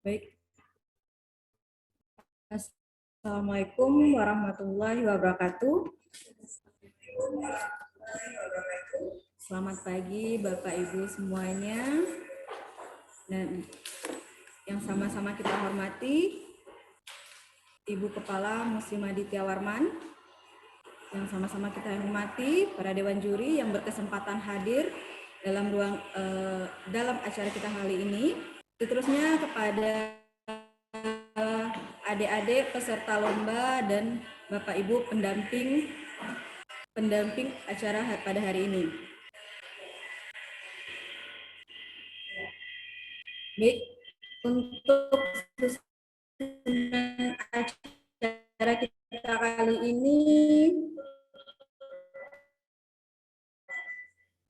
Baik. Assalamualaikum warahmatullahi wabarakatuh. Selamat pagi Bapak Ibu semuanya. Dan yang sama-sama kita hormati Ibu Kepala Muslimah Aditya Warman, yang sama-sama kita hormati para dewan juri yang berkesempatan hadir dalam acara kita kali ini. Seterusnya kepada adik-adik peserta lomba dan Bapak Ibu pendamping acara pada hari ini. Baik, untuk acara kita kali ini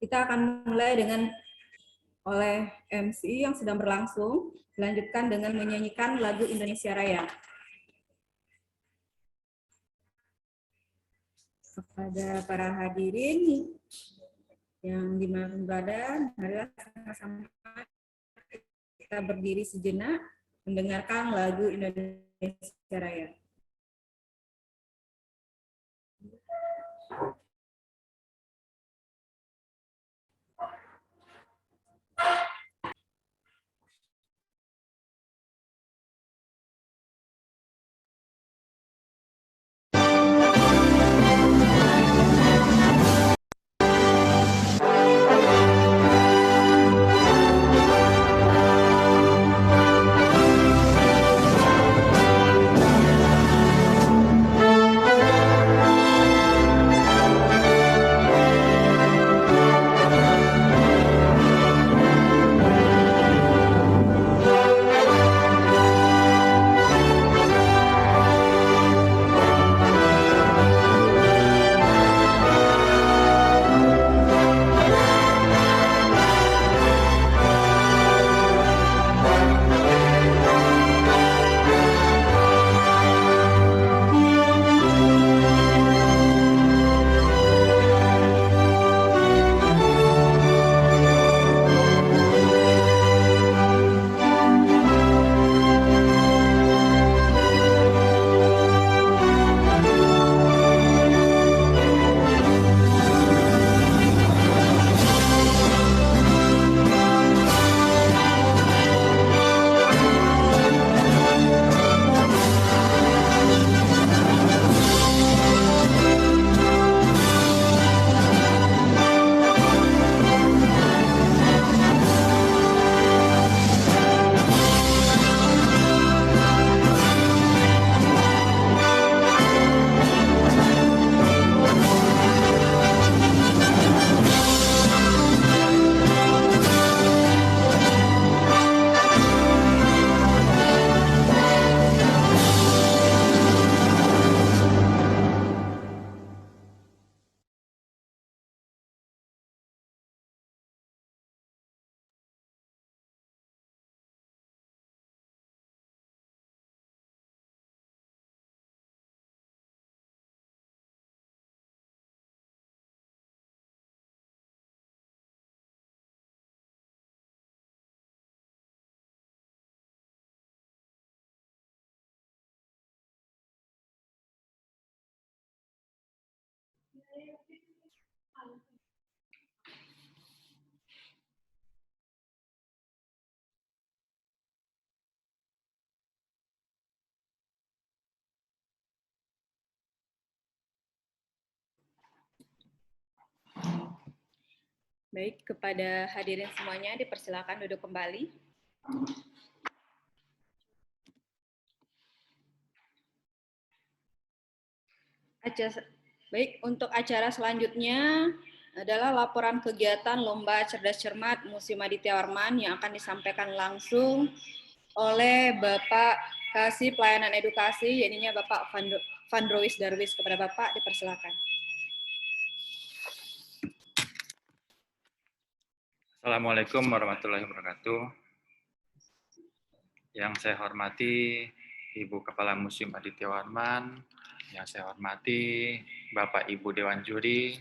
kita akan mulai oleh MC yang sedang berlangsung, dilanjutkan dengan menyanyikan lagu Indonesia Raya. Kepada para hadirin yang dimanapun berada, marilah sama-sama kita berdiri sejenak mendengarkan lagu Indonesia Raya. Baik, kepada hadirin semuanya dipersilakan duduk kembali. Baik, untuk acara selanjutnya adalah laporan kegiatan Lomba Cerdas Cermat Museum Aditya Warman yang akan disampaikan langsung oleh Bapak Kasih Pelayanan Edukasi, yaitu Bapak Vandrois Darwis. Kepada Bapak dipersilakan. Assalamualaikum warahmatullahi wabarakatuh. Yang saya hormati Ibu Kepala Museum Aditya Warman, yang saya hormati Bapak Ibu Dewan Juri,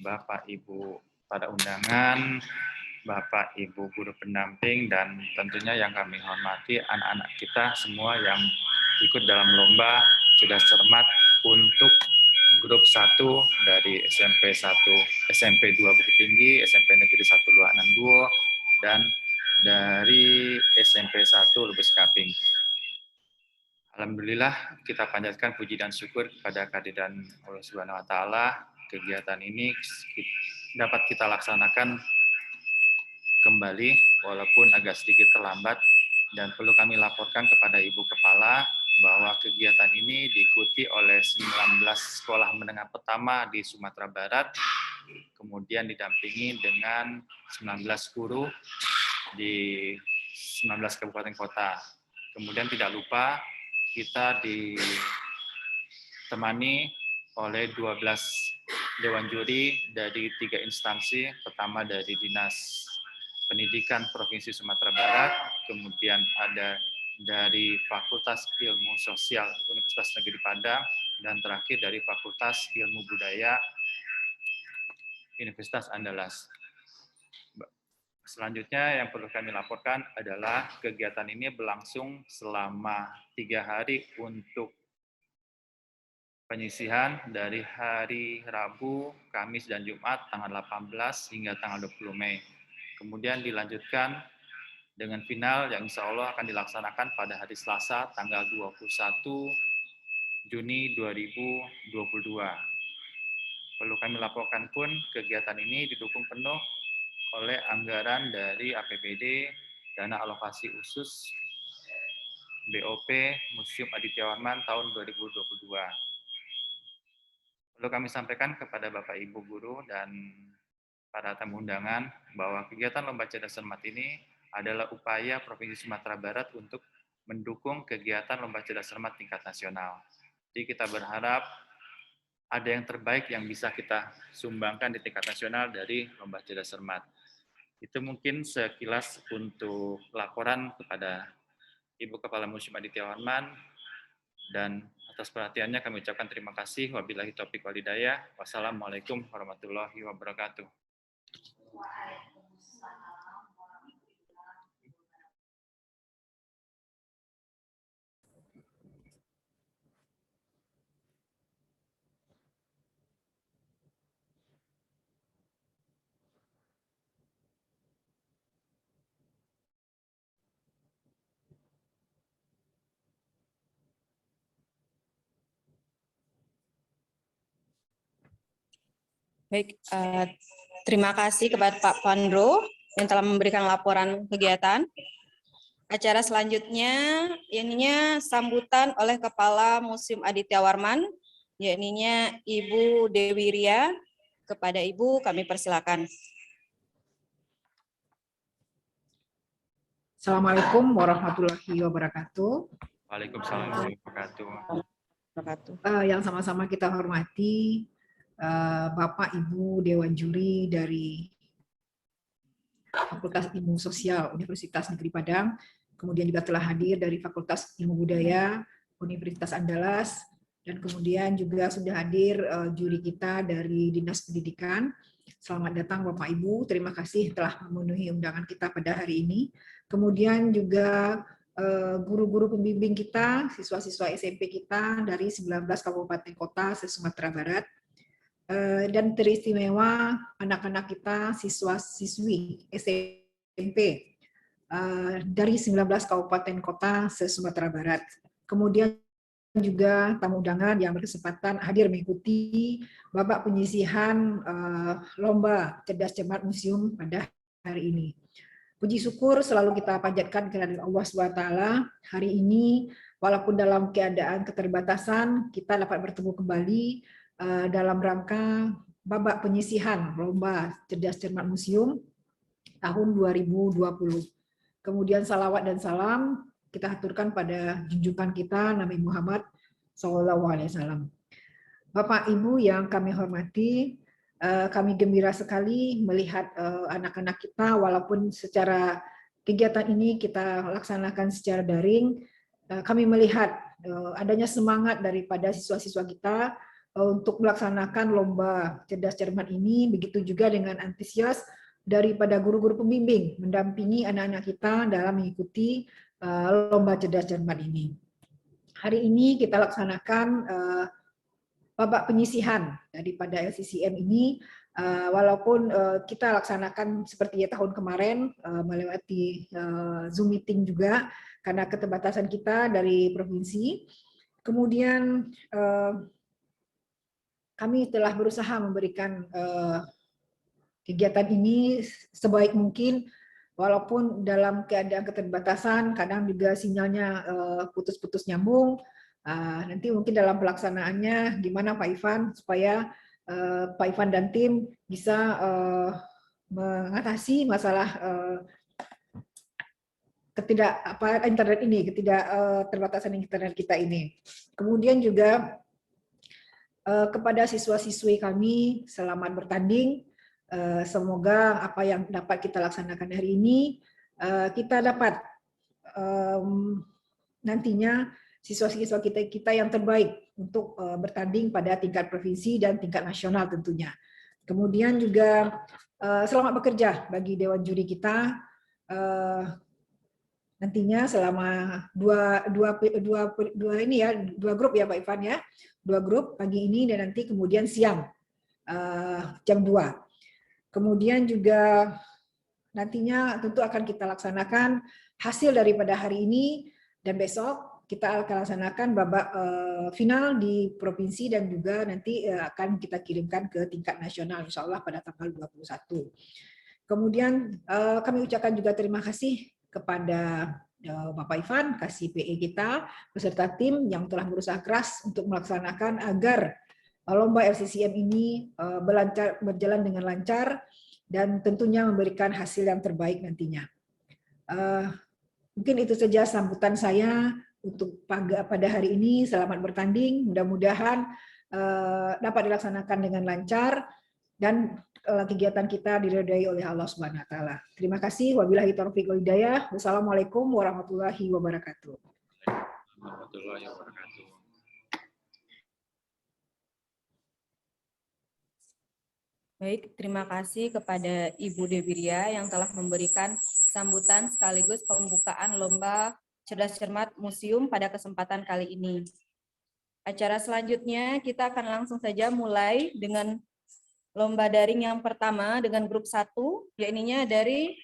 Bapak Ibu pada undangan, Bapak, Ibu guru pendamping, dan tentunya yang kami hormati anak-anak kita semua yang ikut dalam lomba cerdas cermat untuk grup 1 dari SMP 1, SMP 2 Bukit Tinggi, SMP Negeri 1 Luanan Duo, dan dari SMP 1 Lubis Kaping. Alhamdulillah kita panjatkan puji dan syukur kepada kehadiran Allah Subhanahu wa taala. Kegiatan ini dapat kita laksanakan kembali walaupun agak sedikit terlambat, dan perlu kami laporkan kepada Ibu Kepala bahwa kegiatan ini diikuti oleh 19 sekolah menengah pertama di Sumatera Barat, kemudian didampingi dengan 19 guru di 19 kabupaten kota. Kemudian tidak lupa kita ditemani oleh 12 dewan juri dari 3 instansi, pertama dari Dinas Pendidikan Provinsi Sumatera Barat, kemudian ada dari Fakultas Ilmu Sosial Universitas Negeri Padang, dan terakhir dari Fakultas Ilmu Budaya Universitas Andalas. Selanjutnya yang perlu kami laporkan adalah kegiatan ini berlangsung selama 3 hari untuk penyisihan dari hari Rabu, Kamis, dan Jumat tanggal 18 hingga tanggal 20 Mei. Kemudian dilanjutkan dengan final yang insya Allah akan dilaksanakan pada hari Selasa tanggal 21 Juni 2022. Perlu kami laporkan pun kegiatan ini didukung penuh oleh anggaran dari APBD, dana alokasi khusus BOP Museum Aditya Warman tahun 2022. Perlu kami sampaikan kepada Bapak Ibu guru dan para tamu undangan bahwa kegiatan Lomba Cerdas Cermat ini adalah upaya Provinsi Sumatera Barat untuk mendukung kegiatan Lomba Cerdas Cermat tingkat nasional. Jadi kita berharap ada yang terbaik yang bisa kita sumbangkan di tingkat nasional dari Lomba Cerdas Cermat. Itu mungkin sekilas untuk laporan kepada Ibu Kepala Museum Aditya Warman, dan atas perhatiannya kami ucapkan terima kasih. Wabillahi taufiq wal hidayah. Wassalamualaikum warahmatullahi wabarakatuh. Baik, terima kasih kepada Pak Pandro yang telah memberikan laporan kegiatan. Acara selanjutnya, ininya sambutan oleh Kepala Museum Aditya Warman, yakninya Ibu Dewi Ria. Kepada Ibu kami persilakan. Assalamualaikum warahmatullahi wabarakatuh. Waalaikumsalam warahmatullahi wabarakatuh. Yang sama-sama kita hormati Bapak Ibu Dewan Juri dari Fakultas Ilmu Sosial Universitas Negeri Padang, kemudian juga telah hadir dari Fakultas Ilmu Budaya Universitas Andalas, dan kemudian juga sudah hadir juri kita dari Dinas Pendidikan. Selamat datang Bapak Ibu, terima kasih telah memenuhi undangan kita pada hari ini. Kemudian juga guru-guru pembimbing kita, siswa-siswa SMP kita dari 19 kabupaten kota se-Sumatera Barat, dan teristimewa anak-anak kita, siswa-siswi SMP dari 19 kabupaten kota se-Sumatera Barat. Kemudian juga tamu undangan yang berkesempatan hadir mengikuti babak penyisihan Lomba Cerdas Cermat Museum pada hari ini. Puji syukur selalu kita panjatkan kepada Allah SWT. Hari ini, walaupun dalam keadaan keterbatasan, kita dapat bertemu kembali dalam rangka babak penyisihan Lomba Cerdas Cermat Museum tahun 2020. Kemudian salawat dan salam kita aturkan pada junjungan kita Nabi Muhammad SAW. Bapak Ibu yang kami hormati, kami gembira sekali melihat anak-anak kita, walaupun secara kegiatan ini kita laksanakan secara daring, kami melihat adanya semangat daripada siswa-siswa kita untuk melaksanakan Lomba Cerdas Cermat ini, begitu juga dengan antusias daripada guru-guru pembimbing mendampingi anak-anak kita dalam mengikuti lomba cerdas cermat ini. Hari ini kita laksanakan babak penyisihan daripada LCCM ini, walaupun kita laksanakan seperti tahun kemarin melewati Zoom meeting juga karena keterbatasan kita dari provinsi. Kemudian kami telah berusaha memberikan kegiatan ini sebaik mungkin, walaupun dalam keadaan keterbatasan, kadang juga sinyalnya putus-putus nyambung. Nanti mungkin dalam pelaksanaannya gimana Pak Ivan, supaya Pak Ivan dan tim bisa mengatasi masalah terbatasan internet kita ini. Kemudian juga kepada siswa-siswi kami, selamat bertanding. Semoga apa yang dapat kita laksanakan hari ini, kita dapat nantinya siswa-siswa kita yang terbaik untuk bertanding pada tingkat provinsi dan tingkat nasional tentunya. Kemudian juga selamat bekerja bagi Dewan Juri kita. Nantinya selama dua grup ya Pak Ivan ya, 2 grup pagi ini dan nanti kemudian siang jam 2. Kemudian juga nantinya tentu akan kita laksanakan hasil daripada hari ini dan besok kita akan laksanakan babak final di provinsi dan juga nanti akan kita kirimkan ke tingkat nasional insya Allah pada tanggal 21. Kemudian kami ucapkan juga terima kasih kepada Bapak Ivan, kasih PE kita, beserta tim yang telah berusaha keras untuk melaksanakan agar lomba LCCM ini berjalan dengan lancar dan tentunya memberikan hasil yang terbaik nantinya. Mungkin itu saja sambutan saya untuk pada hari ini. Selamat bertanding, mudah-mudahan dapat dilaksanakan dengan lancar dan kegiatan kita diridhai oleh Allah Subhanahu wa taala. Terima kasih. Wabillahi taufiq wal hidayah. Wassalamualaikum warahmatullahi wabarakatuh. Warahmatullahi wabarakatuh. Baik, terima kasih kepada Ibu Debiria yang telah memberikan sambutan sekaligus pembukaan Lomba Cerdas Cermat Museum pada kesempatan kali ini. Acara selanjutnya kita akan langsung saja mulai dengan lomba daring yang pertama dengan grup 1, yaitu dari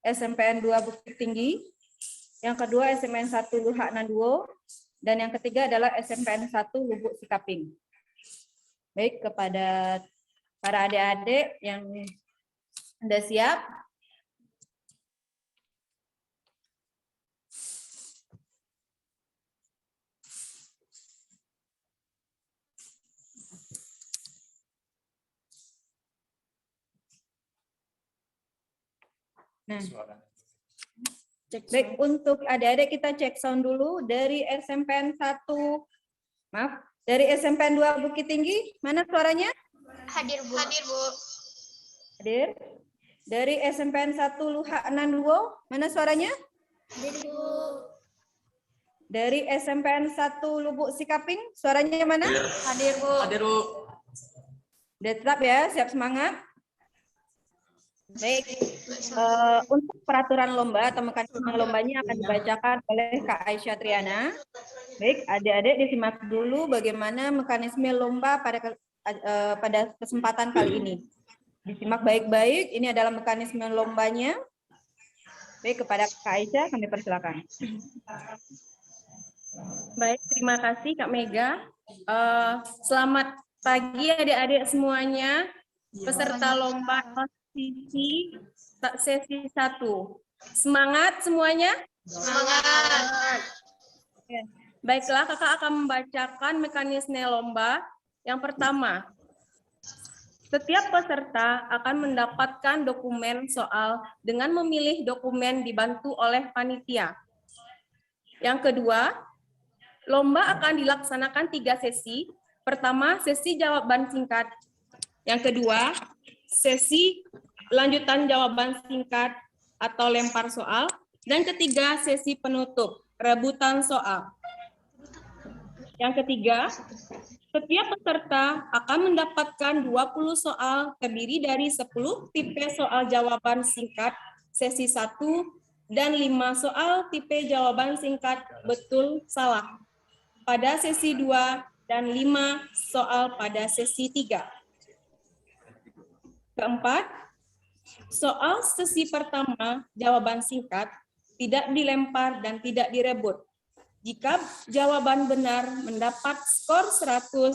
SMPN 2 Bukit Tinggi, yang kedua SMPN 1 Luhak Nanduo, dan yang ketiga adalah SMPN 1 Lubuk Sikaping. Baik, kepada para adik-adik yang sudah siap. Nah, baik, untuk adik-adik kita cek sound dulu dari SMPN 1, dari SMPN 2 Bukit Tinggi, mana suaranya? Hadir, Bu. Hadir, Bu. Hadir. Dari SMPN 1 Luhak Nanduo, mana suaranya? Hadir, Bu. Dari SMPN 1 Lubuk Sikaping, suaranya mana? Hadir, Bu. Hadir, Bu. Udah tetap ya, siap semangat. Baik, untuk peraturan lomba atau mekanisme lombanya akan dibacakan oleh Kak Aisyah Triana. Baik, adik-adik disimak dulu bagaimana mekanisme lomba pada kesempatan kali ini. Disimak baik-baik, ini adalah mekanisme lombanya. Baik, kepada Kak Aisyah kami persilakan. Baik, terima kasih Kak Mega. Selamat pagi adik-adik semuanya, peserta lomba sesi 1. Semangat semuanya? Semangat. Baiklah, kakak akan membacakan mekanisme lomba. Yang pertama, setiap peserta akan mendapatkan dokumen soal dengan memilih dokumen dibantu oleh panitia. Yang kedua, lomba akan dilaksanakan 3 sesi. Pertama, sesi jawaban singkat. Yang kedua, sesi lanjutan jawaban singkat atau lempar soal. Dan ketiga, sesi penutup, rebutan soal. Yang ketiga, Setiap peserta akan mendapatkan 20 soal terdiri dari 10 tipe soal jawaban singkat sesi 1 dan 5 soal tipe jawaban singkat betul salah pada sesi 2 dan 5 soal pada sesi 3. Keempat, soal sesi pertama jawaban singkat tidak dilempar dan tidak direbut. Jika jawaban benar mendapat skor 100,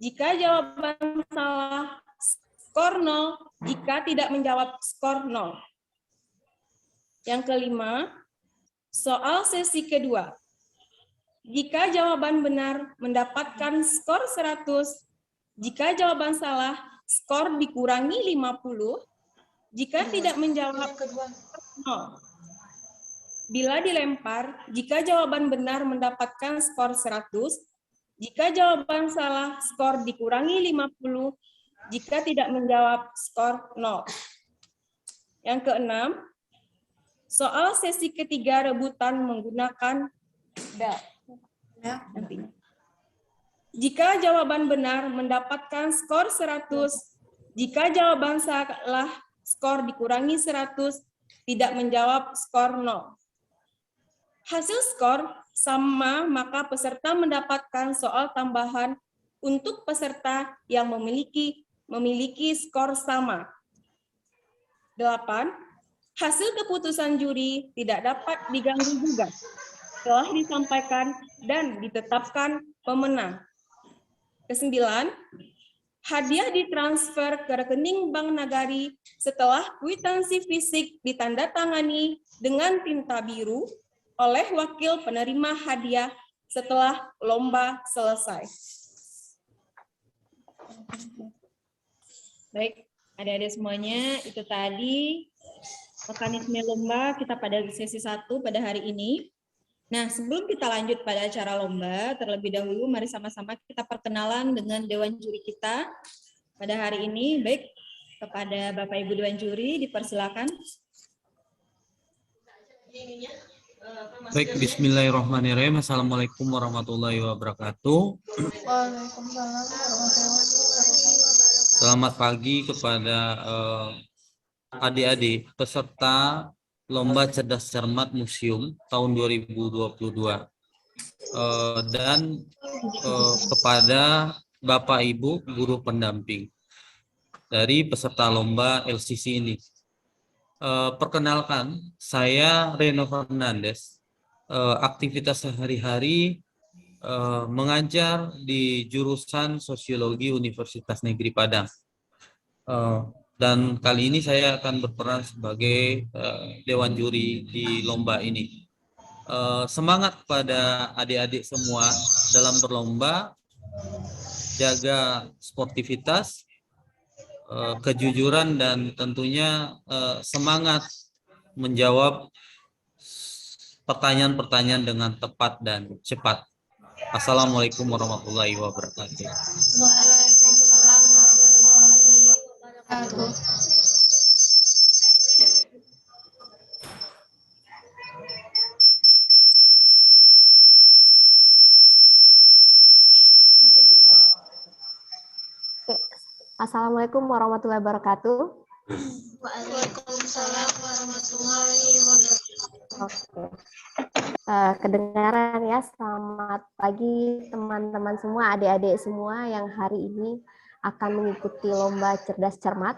jika jawaban salah skor 0, jika tidak menjawab skor 0. Yang kelima, soal sesi kedua. Jika jawaban benar mendapatkan skor 100, jika jawaban salah skor dikurangi 50, jika tidak menjawab 0. Bila dilempar, jika jawaban benar mendapatkan skor 100, jika jawaban salah skor dikurangi 50, jika tidak menjawab skor 0. Yang keenam, soal sesi ketiga rebutan menggunakan bel. Jika jawaban benar mendapatkan skor 100, jika jawaban salah skor dikurangi 100, tidak menjawab skor 0. Hasil skor sama, maka peserta mendapatkan soal tambahan untuk peserta yang memiliki skor sama. 8. Hasil keputusan juri tidak dapat diganggu gugat. Telah disampaikan dan ditetapkan pemenang. 9. Hadiah ditransfer ke rekening Bank Nagari setelah kwitansi fisik ditandatangani dengan tinta biru oleh wakil penerima hadiah setelah lomba selesai. Baik, adik-adik semuanya, itu tadi mekanisme lomba kita pada sesi 1 pada hari ini. Nah, sebelum kita lanjut pada acara lomba, terlebih dahulu mari sama-sama kita perkenalan dengan Dewan Juri kita pada hari ini. Baik, kepada Bapak Ibu Dewan Juri, dipersilakan. Baik, bismillahirrahmanirrahim. Assalamualaikum warahmatullahi wabarakatuh. Waalaikumsalam warahmatullahi wabarakatuh. Selamat pagi kepada adik-adik peserta Lomba Cerdas Cermat Museum tahun 2022 dan kepada Bapak Ibu guru pendamping dari peserta lomba LCC ini. Perkenalkan, saya Reno Fernandes. Aktivitas sehari-hari mengajar di jurusan Sosiologi Universitas Negeri Padang. Dan kali ini saya akan berperan sebagai Dewan Juri di lomba ini. Semangat kepada adik-adik semua dalam berlomba, jaga sportivitas, kejujuran, dan tentunya semangat menjawab pertanyaan-pertanyaan dengan tepat dan cepat. Assalamualaikum warahmatullahi wabarakatuh. Waalaikumsalam warahmatullahi wabarakatuh. Assalamualaikum warahmatullahi wabarakatuh. Waalaikumsalam warahmatullahi wabarakatuh. Oke. Kedengaran ya, selamat pagi teman-teman semua, adik-adik semua yang hari ini akan mengikuti lomba cerdas cermat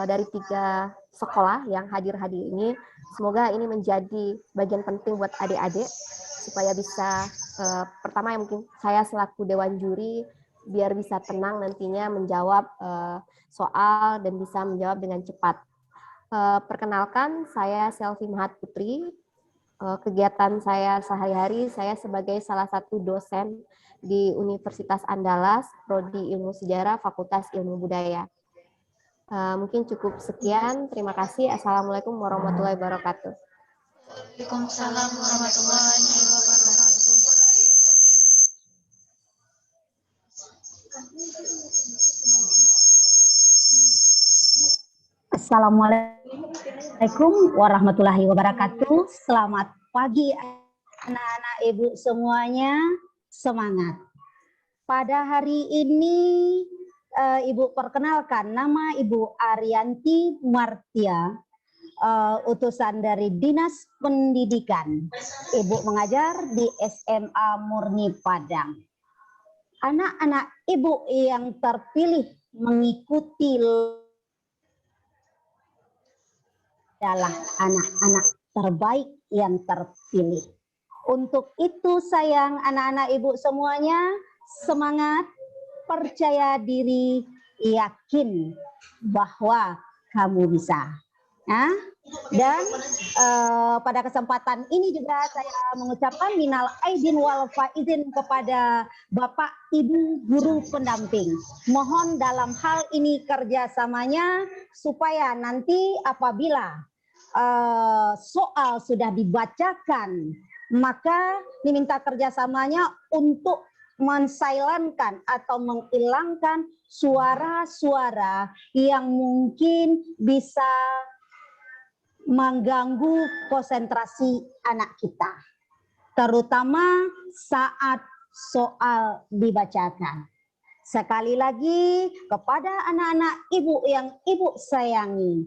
dari 3 sekolah yang hadir-hadir ini. Semoga ini menjadi bagian penting buat adik-adik supaya bisa pertama yang mungkin saya selaku Dewan Juri biar bisa tenang nantinya menjawab soal dan bisa menjawab dengan cepat. Perkenalkan, saya Selvi Mahat Putri. Kegiatan saya sehari-hari, saya sebagai salah satu dosen di Universitas Andalas, Prodi Ilmu Sejarah, Fakultas Ilmu Budaya. Mungkin cukup sekian. Terima kasih. Assalamualaikum warahmatullahi wabarakatuh. Waalaikumsalam warahmatullahi wabarakatuh. Assalamualaikum warahmatullahi wabarakatuh. Selamat pagi anak-anak ibu semuanya. Semangat. pada hari ini Ibu perkenalkan, nama Ibu Arianti Martia, utusan dari Dinas Pendidikan. Ibu mengajar di SMA Murni Padang. Anak-anak Ibu yang terpilih mengikuti adalah anak-anak terbaik yang terpilih. Untuk itu sayang anak-anak Ibu semuanya, semangat, percaya diri, yakin bahwa kamu bisa. Nah, dan pada kesempatan ini juga saya mengucapkan minal aidin wal faizin kepada Bapak Ibu guru pendamping. Mohon dalam hal ini kerjasamanya supaya nanti apabila soal sudah dibacakan, maka diminta kerjasamanya untuk mensilenkan atau menghilangkan suara-suara yang mungkin bisa mengganggu konsentrasi anak kita, terutama saat soal dibacakan. Sekali lagi kepada anak-anak Ibu yang Ibu sayangi,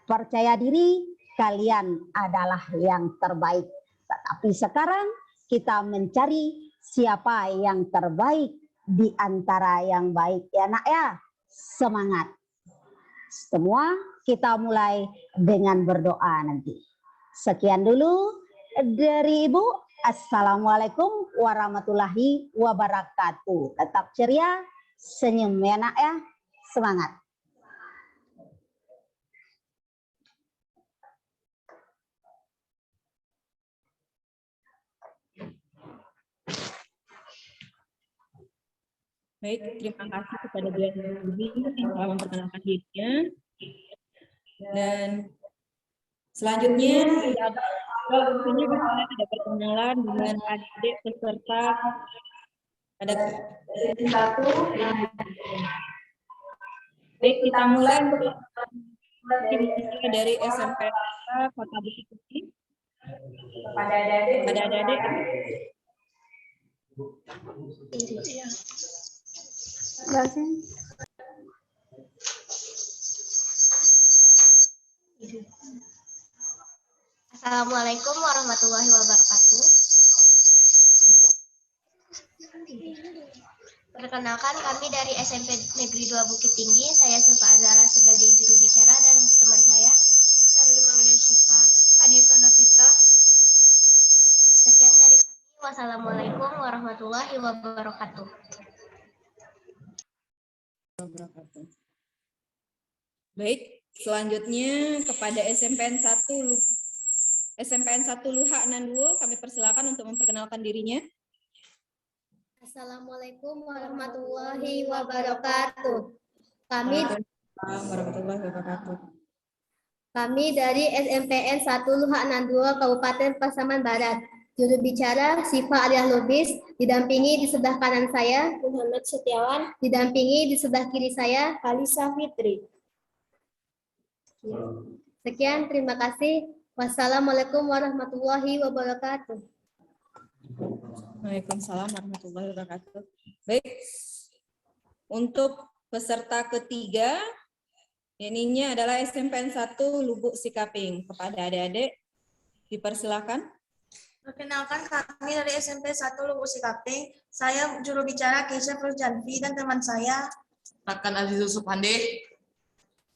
percaya diri, kalian adalah yang terbaik. Tetapi sekarang kita mencari siapa yang terbaik di antara yang baik, ya nak ya. Semangat. Semua kita mulai dengan berdoa nanti. Sekian dulu dari Ibu. Assalamualaikum warahmatullahi wabarakatuh. Tetap ceria, senyum ya nak ya. Semangat. Baik, terima kasih kepada Buya Nurudin yang telah memperkenalkan dirinya. Dan selanjutnya tentunya kita ada perkenalan dengan adik peserta pada sesi 1. Baik, kita mulai dari SMP Kota Bukit Tinggi. Pada adik-adik. Assalamualaikum warahmatullahi wabarakatuh. Perkenalkan, kami dari SMP Negeri 2 Bukit Tinggi. Saya Sufa Azara sebagai juru bicara dan teman saya Charlie Maulid Syifa, Anissa Nafita. Sekian dari kami. Wassalamualaikum warahmatullahi wabarakatuh. Baik, selanjutnya kepada SMPN 1 Luha Nanduo, kami persilakan untuk memperkenalkan dirinya. Assalamualaikum warahmatullahi wabarakatuh. Kami dari SMPN 1 Luha Nanduo, Kabupaten Pasaman Barat. Juru bicara Syifa Aliyah Lubis, didampingi di sebelah kanan saya Muhammad Setiawan, didampingi di sebelah kiri saya Kalisa Fitri. Sekian, terima kasih. Wassalamualaikum warahmatullahi wabarakatuh. Waalaikumsalam warahmatullahi wabarakatuh. Baik, untuk peserta ketiga, ininya adalah SMPN 1 Lubuk Sikaping. Kepada adik-adik, dipersilakan. Perkenalkan, kami dari SMP 1 Lubuk Sikaping. Saya juru bicara Keisha Furjanvi dan teman saya Akan Aziz Yusuf Handi.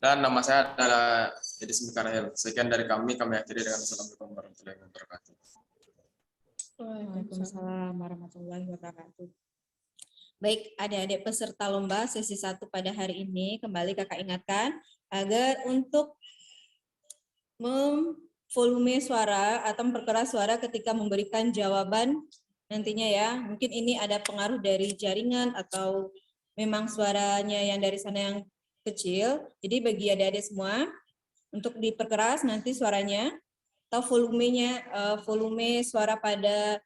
Dan nama saya adalah Edis Mikarahel. Sekian dari kami akhiri dengan Assalamualaikum warahmatullahi wabarakatuh. Waalaikumsalam warahmatullahi wabarakatuh. Baik, adik-adik peserta lomba sesi 1 pada hari ini, kembali kakak ingatkan agar untuk volume suara atau memperkeras suara ketika memberikan jawaban nantinya ya. Mungkin ini ada pengaruh dari jaringan atau memang suaranya yang dari sana yang kecil. Jadi bagi adik-adik semua untuk diperkeras nanti suaranya atau volumenya, volume suara pada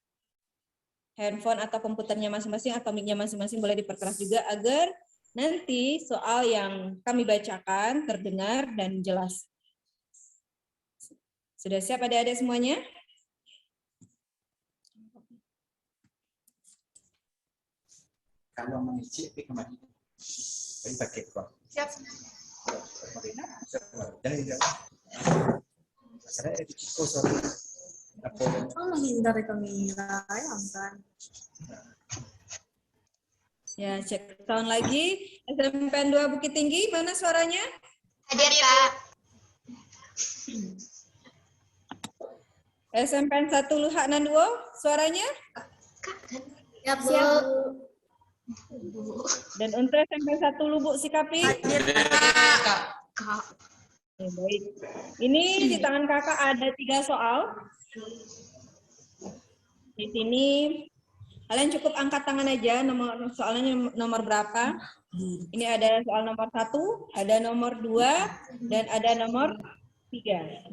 handphone atau komputernya masing-masing atau mic-nya masing-masing boleh diperkeras juga agar nanti soal yang kami bacakan terdengar dan jelas. Sudah siap adik-adik semuanya? kalau mengisi tapi kemarin ini pakai kok. Siap. Menghindari kamera, kan? Ya, cek tahun lagi. SMPN 2 Bukit Tinggi, mana suaranya? Hadir, Kak. SMPN 1 Luhak Nanduo, suaranya? Siap, Bu. Dan untuk SMPN 1 Lubuk Sikapi? Kak. Ya, baik. Ini di tangan kakak ada 3 soal. Di sini kalian cukup angkat tangan aja, soalnya nomor berapa. Ini ada soal nomor 1, ada nomor 2, dan ada nomor 3.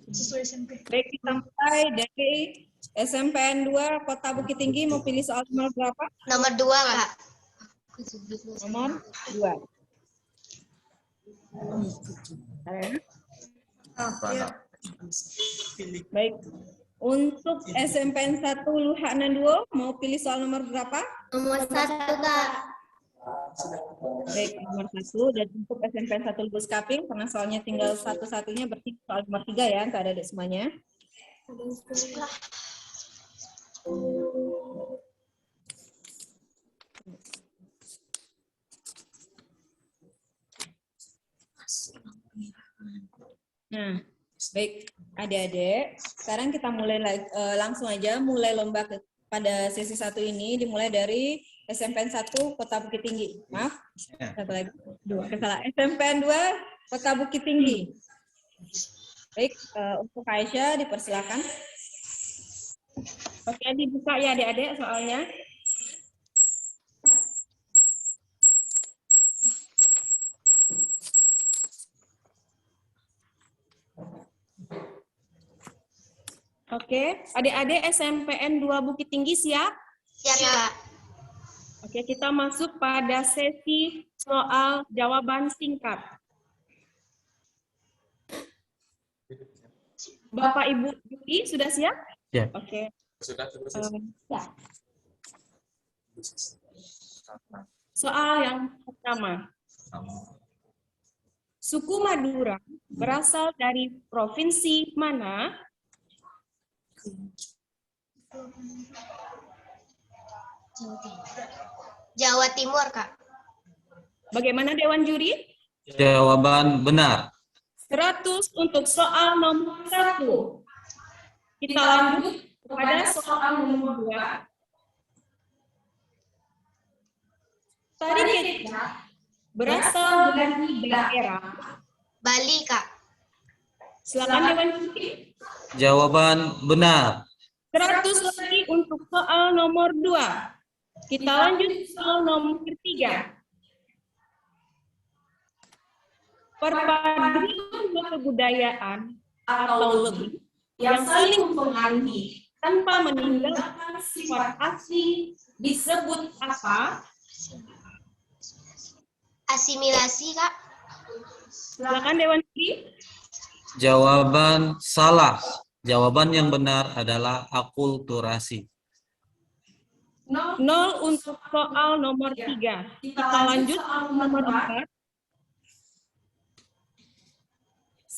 Sesuai SMP. Baik, kita mulai dari SMPN 2 Kota Bukit Tinggi. Mau pilih soal nomor berapa? Nomor 2, Kak. Nomor 2. Baik. Untuk SMPN 1 Luhak Nanduo, mau pilih soal nomor berapa? Nomor 1, Kak. Baik, nomor 1. Dan untuk SMPN 1 Lubuk Kaping, karena soalnya tinggal satu-satunya, berarti soal nomor 3 ya, untuk adik semuanya. Nah, baik adik-adik, sekarang kita mulai langsung aja mulai lomba pada sesi 1 ini, dimulai dari SMPN 1 Kota Bukit Tinggi. Maaf, satu lagi. 2, salah. SMPN 2 Kota Bukit Tinggi. Baik, untuk Aisyah dipersilakan. Oke, dibuka ya adik-adik soalnya. Oke, adik-adik SMPN 2 Bukit Tinggi siap? Siap, Kak. Oke, kita masuk pada sesi soal jawaban singkat. Bapak Ibu juri sudah siap? Ya. Oke. Sudah. Ya. Soal yang pertama. Suku Madura berasal dari provinsi mana? Jawa Timur, Kak. Bagaimana Dewan Juri? Jawaban benar. 100 untuk soal nomor 1. Kita lanjut kepada soal nomor 2. Tari kecak berasal dari daerah Bali, Kak. Silakan Dewan Juri. Jawaban benar. 100 lagi untuk soal nomor 2. Kita lanjut soal nomor 3. Perpaduan kebudayaan atau lebih yang saling mempengaruhi tanpa meninggalkan sifat asli disebut apa? Asimilasi, Kak. Silakan Dewan Juri. Jawaban salah. Jawaban yang benar adalah akulturasi. 0 untuk soal nomor 3. Kita lanjut soal nomor 4.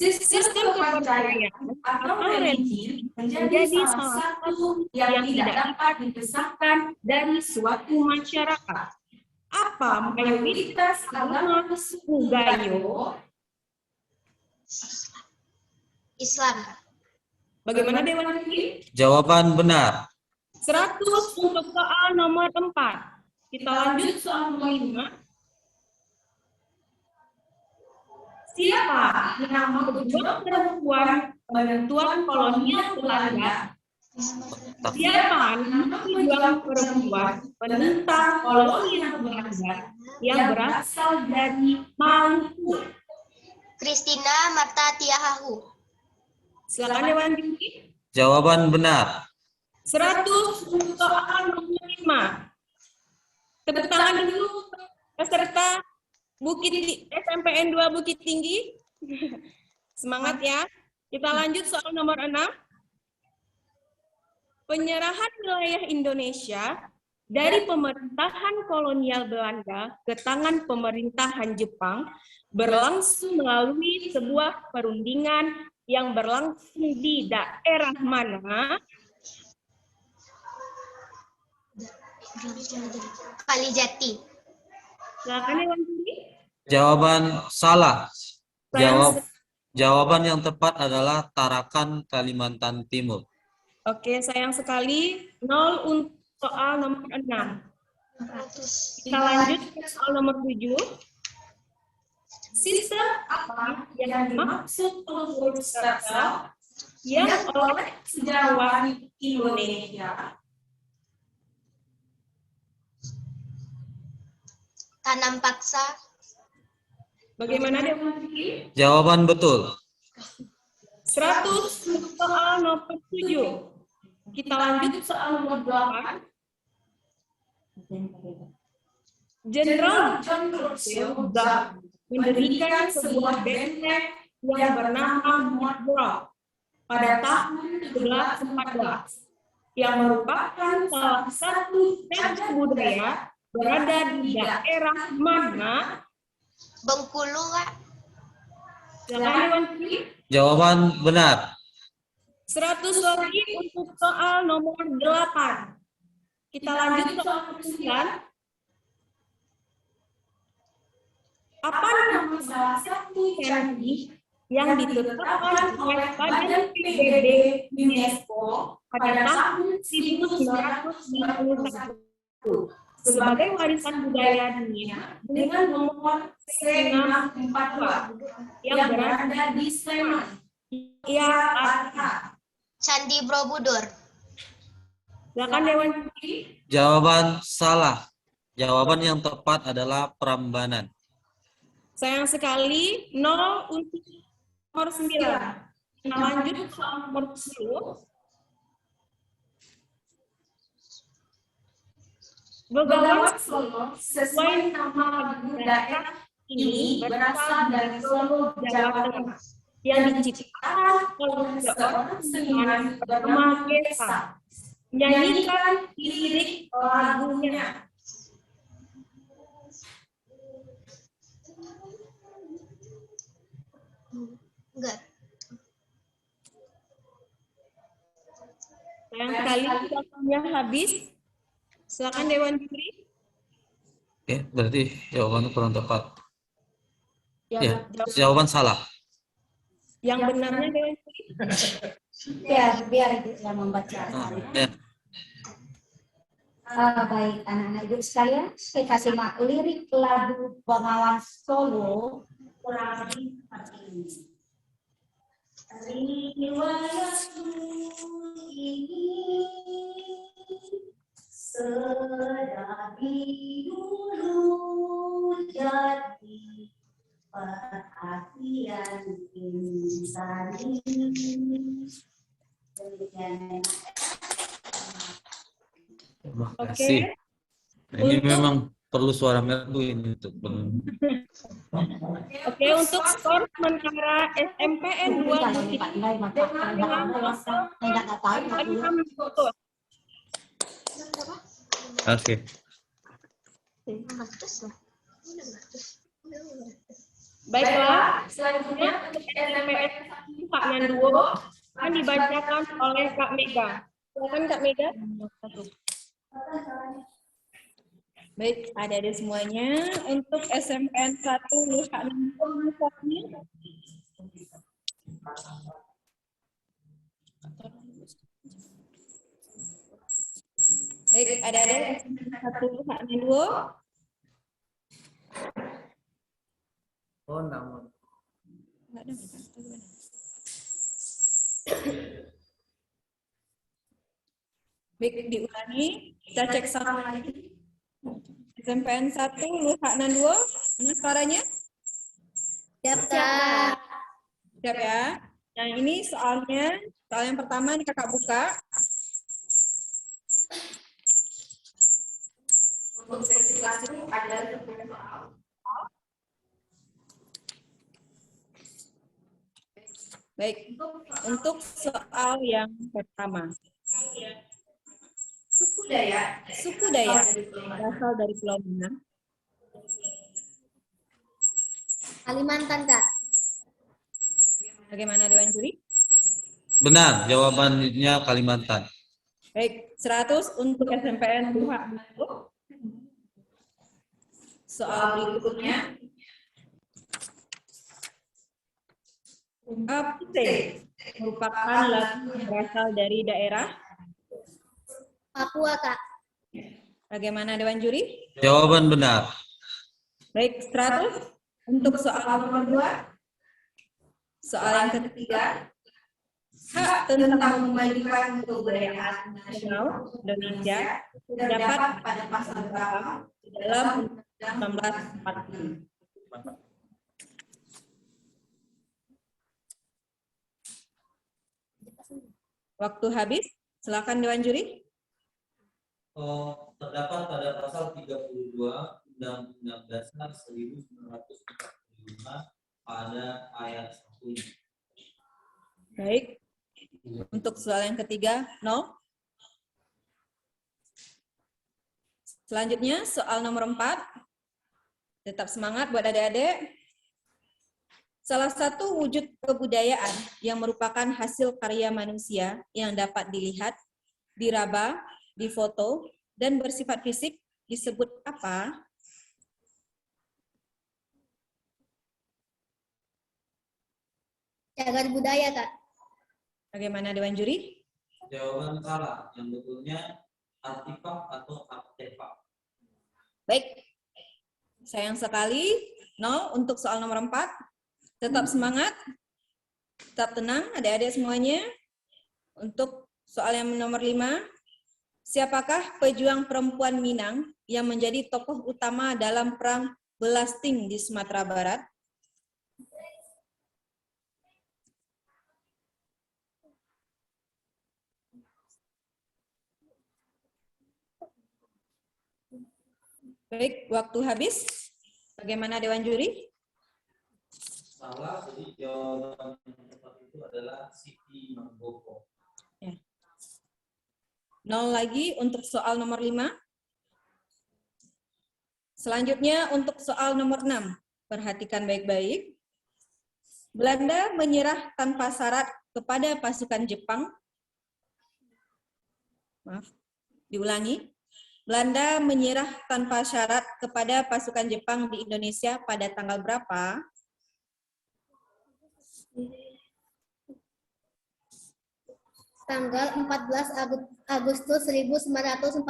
Sistem kepercayaan atau religi menjadi salah satu yang tidak dapat dipisahkan dari suatu masyarakat. Apa mayoritas agama suku Gayo? Islam. Bagaimana Dewan Juri? Jawaban benar. 100 untuk soal nomor 4. Kita lanjut soal nomor 5. Siapa nama pejuang perempuan penentuan kolonial Belanda? Siapa nama pejuang perempuan penentang kolonial Belanda yang berasal dari Maluku? Christina Marta Tiahahu. Silakan Dewan Juri. Jawaban benar. 100 untuk soal nomor 5. Tepuk tangan dulu peserta SMPN 2 Bukit Tinggi. Semangat ya. Kita lanjut soal nomor 6. Penyerahan wilayah Indonesia dari pemerintahan kolonial Belanda ke tangan pemerintahan Jepang berlangsung melalui sebuah perundingan yang berlangsung di daerah mana? Kalijati. Silakan Dewan Juri. Jawaban salah. Jawaban yang tepat adalah Tarakan, Kalimantan Timur. Oke, sayang sekali 0 untuk soal nomor 6. Kita lanjut ke soal nomor 7. Sistem apa yang dimaksud kultur sel yang oleh sejarawan Indonesia? Tanam paksa. Bagaimana Dewan Juri? Jawaban betul. 100 untuk soal nomor 7. Kita lanjut soal nomor 8. Jenderal John Churchill mendirikan sebuah benteng yang bernama Monroe pada tahun 1114 yang merupakan salah satu cagar budaya berada di daerah mana? Bengkulu, Kak. Silakan Dewan Juri. Jawaban benar. 100 lagi untuk soal nomor 8. Kita lanjut ke soal 9. Apa nama salah satu candi yang ditetapkan oleh Badan PBB UNESCO pada tahun 1991 sebagai warisan budaya dunia dengan nomor C642 yang berada di Sleman, Yogyakarta? Candi Borobudur. Silakan Dewan Juri. Jawaban salah. Jawaban yang tepat adalah Prambanan. Sayang sekali 0 untuk nomor 9. Kita lanjut ke soal nomor 10. Begawan Solo sesuai nama lagu daerah ini berasal dari Solo, Jawa Tengah, yang diciptakan oleh seorang seniman bernama Gesa. Menyanyikan lirik lagunya. Enggak. Sayang sekali waktunya habis. Silakan Dewan Juri. Oke, berarti jawabannya kurang tepat. Ya, Jawab- jawaban salah. Yang benarnya Dewan Juri. Biar Ibu yang membaca. Ya. Baik, anak-anak Ibu sekalian, kita simak lirik lagu Bengawan Solo kurang lebih seperti ini. Riwayatku ini sedari dulu jadi perhatian insan ini. Terima kasih. Ini memang perlu suara merdu ini untuk Oke, untuk skor sementara SMPN 2 Oke. Baiklah, selanjutnya untuk SMPN 1 Pak Nanduo akan dibacakan oleh Kak Mega. Silakan Kak Mega. Baik, adik-adik semuanya, untuk SMPN 1 Luhak Nanduo baik, adik-adik SMPN 1 Luhak Nanduo. Oh, namun. Baik, diulangi. Kita cek satu lagi. SMPN 1 Luhak Nanduo, mana suaranya? Siap, Kak. Siap ya. Nah, ini soalnya, soal yang pertama ini kakak buka. Untuk sesi kelas itu ada 10 soal. Baik, untuk soal yang pertama. Suku Dayak berasal dari Pulau mana? Kalimantan, Kak. Bagaimana Dewan Juri? Benar, jawabannya Kalimantan. Baik, 100 untuk SMPN LUHA. Soal berikutnya. Apte merupakan lagu yang berasal dari daerah Papua, Kak. Bagaimana Dewan Juri? Jawaban benar. Baik, 100 untuk soal nomor 2. Soal yang ketiga. Hak tentang memajukan kebudayaan nasional Indonesia terdapat pada pasal berapa di dalam Undang-Undang 1945. Waktu habis, silakan Dewan Juri. Terdapat pada pasal 32 Undang-Undang Dasar 1945 pada ayat 1. Baik. Untuk soal yang ketiga, 0. Selanjutnya, soal nomor 4. Tetap semangat buat adik-adik. Salah satu wujud kebudayaan yang merupakan hasil karya manusia yang dapat dilihat, diraba, difoto, dan bersifat fisik disebut apa? Cagar budaya, Kak. Bagaimana Dewan Juri? Jawaban salah. Yang betulnya artefak atau artefak. Baik. Sayang sekali, 0 untuk soal nomor 4. Tetap semangat, tetap tenang adik-adik semuanya. Untuk soal yang nomor 5, siapakah pejuang perempuan Minang yang menjadi tokoh utama dalam perang Belasting di Sumatera Barat? Baik, waktu habis. Bagaimana Dewan Juri? Salah, jadi jawaban yang tepat itu adalah Siti Manggoko. Ya. 0 lagi untuk soal nomor 5. Selanjutnya untuk soal nomor 6. Perhatikan baik-baik. Belanda menyerah tanpa syarat kepada pasukan Jepang. Maaf, diulangi. Belanda menyerah tanpa syarat kepada pasukan Jepang di Indonesia pada tanggal berapa? Tanggal 14 Agustus 1945.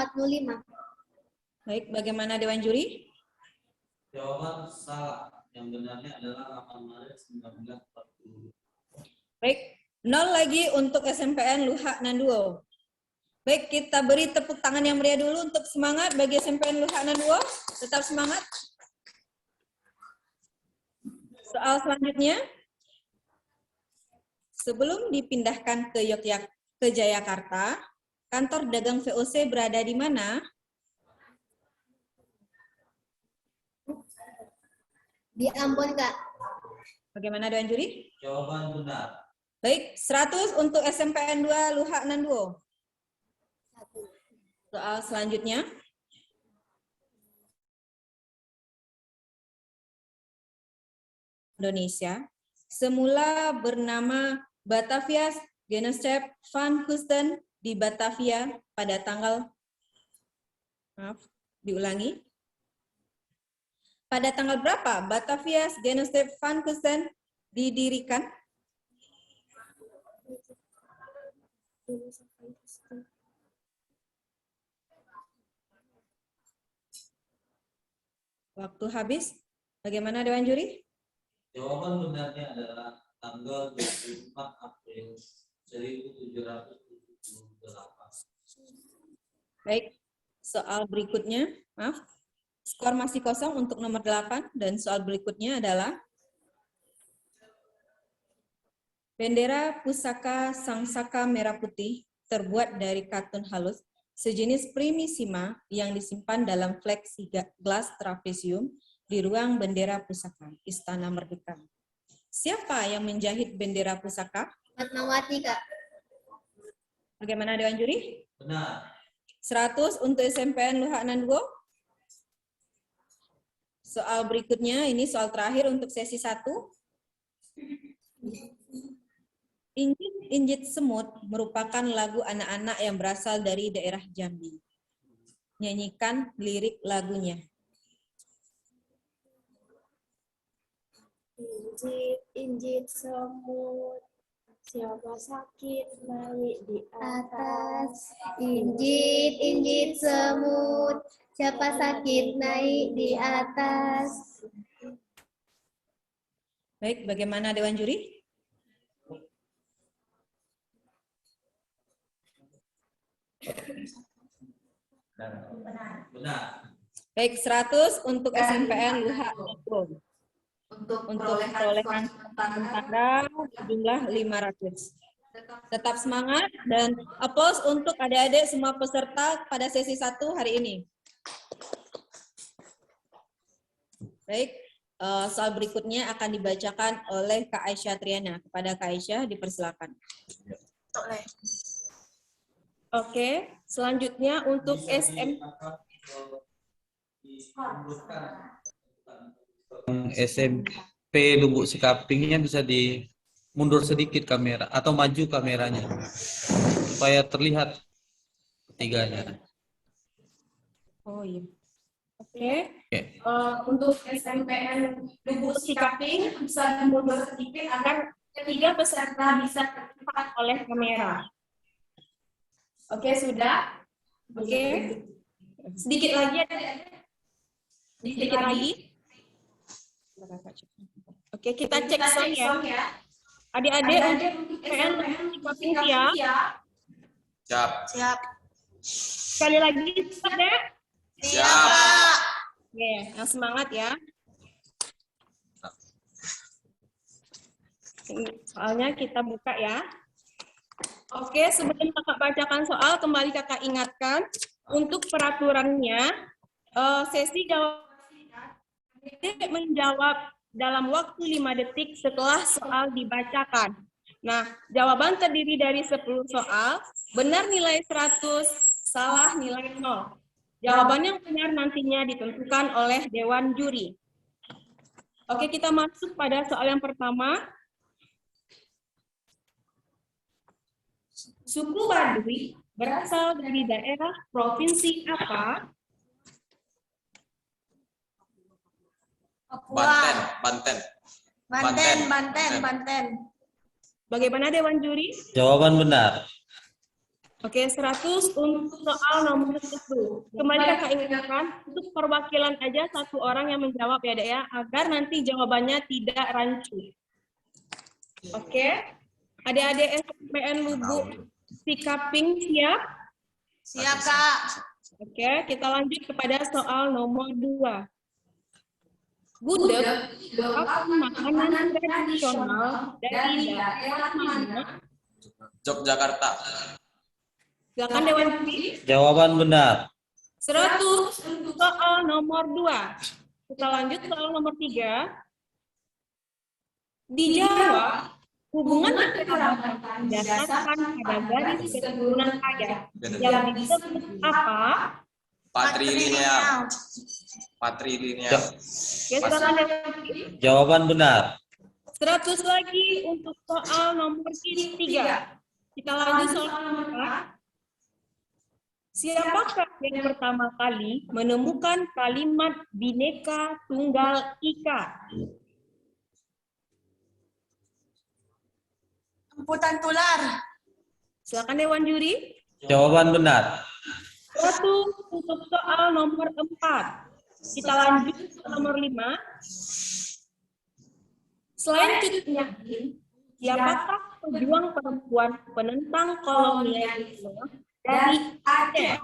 Baik, bagaimana Dewan Juri? Jawaban salah. Yang benarnya adalah 8 Maret 1940. Baik, 0 lagi untuk SMPN LUHA Nanduo. Baik, kita beri tepuk tangan yang meriah dulu untuk semangat bagi SMPN LUHA Nanduo. Tetap semangat. Soal selanjutnya. Sebelum dipindahkan ke Jakarta, kantor dagang VOC berada di mana? Di Ambon, Kak. Bagaimana Dewan Juri? Jawaban benar. Baik, 100 untuk SMPN 2 LUHA Nanduo. Soal selanjutnya. Indonesia semula bernama Batavia Genootschap van Koosten di Batavia pada tanggal, diulangi. Pada tanggal berapa Batavia Genootschap van Koosten didirikan? Waktu habis. Bagaimana Dewan Juri? Jawaban benarnya adalah tanggal 24 April 1778. Baik, soal berikutnya, maaf. Skor masih kosong untuk nomor 8 dan soal berikutnya adalah bendera pusaka Sangsaka merah putih terbuat dari katun halus sejenis primissima yang disimpan dalam plexiglass trapesium di ruang bendera pusaka Istana Merdeka. Siapa yang menjahit bendera pusaka? Fatmawati, Kak. Bagaimana Dewan Juri? Benar. 100 untuk SMPN Luhak Nanduo. Soal berikutnya, ini soal terakhir untuk sesi 1. Injit Semut merupakan lagu anak-anak yang berasal dari daerah Jambi. Nyanyikan lirik lagunya. Injit semut, siapa sakit naik di atas. Injit semut, siapa sakit naik di atas. Baik, bagaimana Dewan Juri? Benar. Baik, 100 untuk SMPN Luhak Nanduo. Untuk perolehan sementara jumlah 500. Tetap semangat dan aplaus untuk adik-adik semua peserta pada sesi 1 hari ini. Baik, soal berikutnya akan dibacakan oleh Kak Aisyah Triana. Kepada Kak Aisyah, dipersilakan. Oke, selanjutnya untuk SMP Lubuk Sikapingnya bisa mundur sedikit kamera atau maju kameranya supaya terlihat ketiganya. Oh iya. Oke. Untuk SMPN Lubuk Sikaping bisa mundur sedikit agar ketiga peserta bisa terlihat oleh kamera. Oke, sudah. Oke. Sedikit lagi. Sedikit lagi. Oke, kita cek sound ya. Adik-adik untuk PN Sikaping siap. Siap. Sekali lagi, siap, Dek? Siap. Oke, yang semangat ya. Soalnya kita buka ya. Oke, sebelum kakak bacakan soal, kembali kakak ingatkan untuk peraturannya, sesi jawab menjawab dalam waktu 5 detik setelah soal dibacakan. Nah, jawaban terdiri dari 10 soal, benar nilai 100, salah nilai 0. Jawaban yang benar nantinya ditentukan oleh Dewan Juri. Oke, kita masuk pada soal yang pertama. Suku Baduy berasal dari daerah provinsi apa? Banten. Bagaimana Dewan Juri? Jawaban benar. Oke, 100 untuk soal nomor 1. Kembali kakak ingatkan, untuk perwakilan aja 1 orang yang menjawab ya Dek ya, agar nanti jawabannya tidak rancu. Oke, adik-adik SMPN Lubuk Sikaping siap? Siap, Kak. Oke, kita lanjut kepada soal nomor 2. Gudeg merupakan makanan tradisional dari daerah mana? Yogyakarta. Silakan Dewan Juri. Jawaban benar. 100 untuk soal nomor 2. Kita lanjut soal nomor 3. Di Jawa, hubungan kekerabatan didasarkan pada garis keturunan ayah yang disebut apa? Patrilineal. Jawaban benar. 100 lagi untuk soal nomor 3. Kita lanjut soal nomor 4. Siapakah yang pertama kali menemukan kalimat Bhinneka Tunggal Ika? Emputan tular. Silakan Dewan Juri. Jawaban benar. 1 untuk soal nomor 4. Kita lanjut ke nomor 5. Selain Cut Nyak, siapakah pejuang perempuan penentang kolonialisme dari Aceh?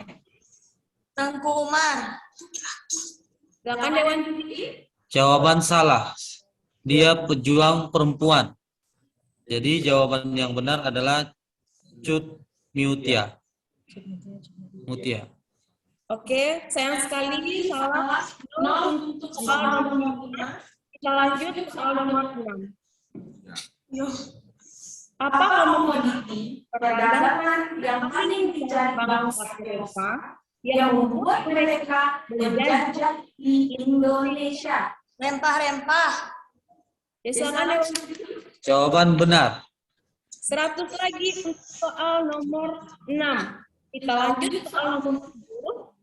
Tengku Umar. Silakan Dewan Juri. Jawaban salah. Dia pejuang perempuan. Jadi jawaban yang benar adalah Cut Mutia. Oke, sayang sekali salah 0 untuk soal nomor 5. Kita lanjut ke soal nomor 6. Apa komoditi perdagangan yang paling dicari bangsa Eropa yang membuat mereka menjajah di Indonesia? Rempah-rempah. Silakan Dewan. Jawaban benar. 100 lagi untuk soal nomor 6. Kita lanjut soal nomor 10.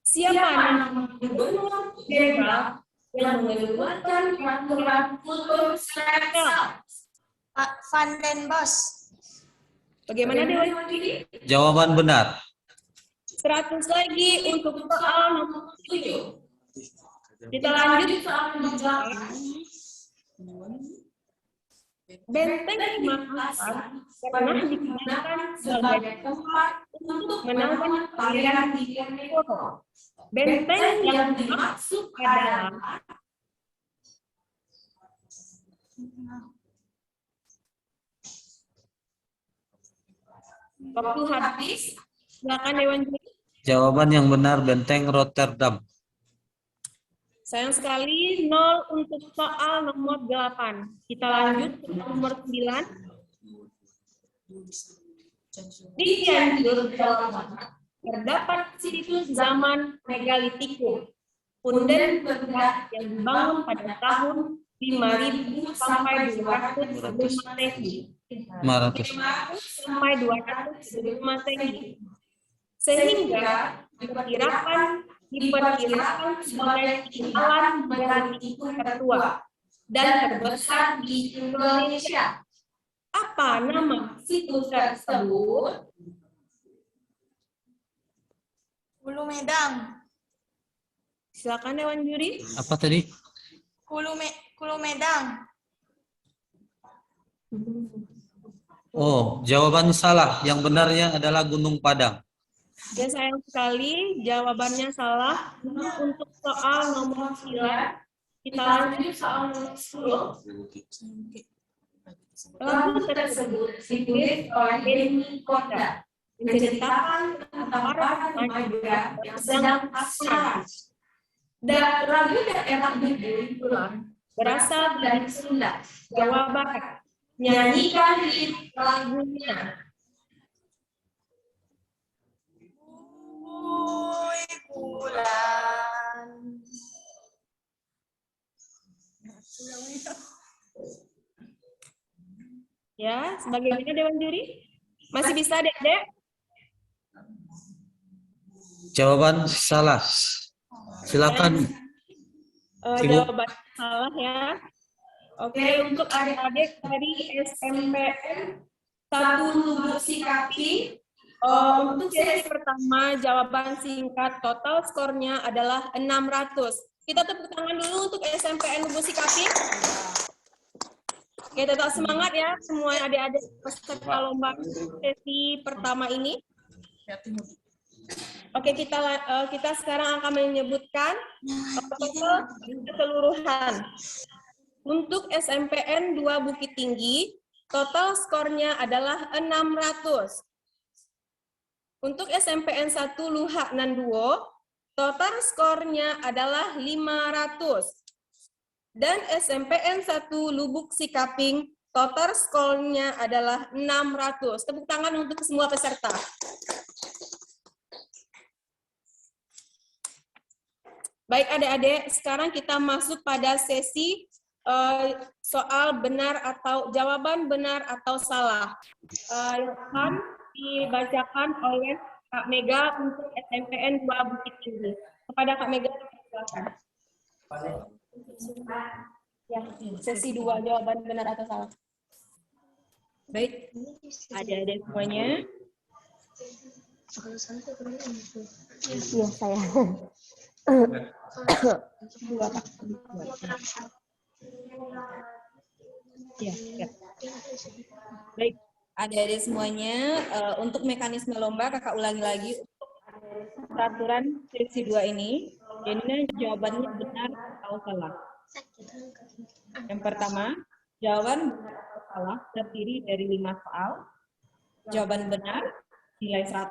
Siapa nama gubernur jenderal yang mengeluarkan peraturan kultur seleksi? Pak Van den Bos. Bagaimana Dewan Juri? Jawaban benar. 100 lagi untuk soal nomor 7. Kita lanjut soal nomor 8. Benteng Makassar pernah digunakan sebagai tempat untuk menawan Pangeran Diponegoro. Benteng yang dimaksud adalah waktu habis. Silakan Dewan Juri. Jawaban yang benar Benteng Rotterdam. Sayang sekali 0 untuk soal nomor 8. Kita lanjut ke nomor 9. Di Cianjur, Jawa Barat, terdapat situs zaman megalitikum, punden bergerak yang dibangun pada tahun 5000 sampai 200 sebelum Masehi. 500 sampai 200 sebelum Masehi. Sehingga diperkirakan sebagai tinggalan megalitikum tertua dan terbesar di Indonesia. Apa nama situs tersebut? Hulu Medang. Silakan Dewan Juri. Apa tadi? Hulu Medang. Oh, jawaban salah. Yang benarnya adalah Gunung Padang. Ya, sayang sekali jawabannya salah. Untuk soal nomor 9, kita lanjut soal nomor 10. Lagu tersebut ditulis oleh Denny Koda, menceritakan tentang para remaja yang sedang pacaran. Dan lagu daerah Buluan berasal dari Sunda, Jawa Barat. Nyanyikan lagunya. Bulan. Ya, sebagaimana Dewan Juri? Masih bisa, Dek? Jawaban salah. Silakan. Jawaban salah ya. Oke, untuk adik-adik dari SMPN 1 Lubuk Sikapi, untuk sesi pertama jawaban singkat total skornya adalah 600. Kita tepuk tangan dulu untuk SMPN Lubuk Sikapi. Oke, tetap semangat ya semua adik-adik peserta lomba sesi pertama ini. Oke, kita sekarang akan menyebutkan total keseluruhan. Untuk SMPN 2 Bukit Tinggi, total skornya adalah 600. Untuk SMPN 1 Luhak Nanduo, total skornya adalah 500. Dan SMPN 1 Lubuk Sikaping, total skornya adalah 600. Tepuk tangan untuk semua peserta. Baik adik-adik, sekarang kita masuk pada sesi soal benar atau jawaban benar atau salah. Yang akan dibacakan oleh Kak Mega untuk SMPN 2 Bukit Tinggi. Kepada Kak Mega, silakan. Ya, sesi 2 jawaban benar atau salah. Baik, adik-adik semuanya. Iya, saya. Dua, Pak. Ya, ya. Baik, adik-adik semuanya, untuk mekanisme lomba kakak ulangi lagi untuk peraturan sesi 2 ini. Ini jawabannya benar atau salah. Yang pertama, jawaban benar atau salah terdiri dari 5 soal. Jawaban benar nilai 100,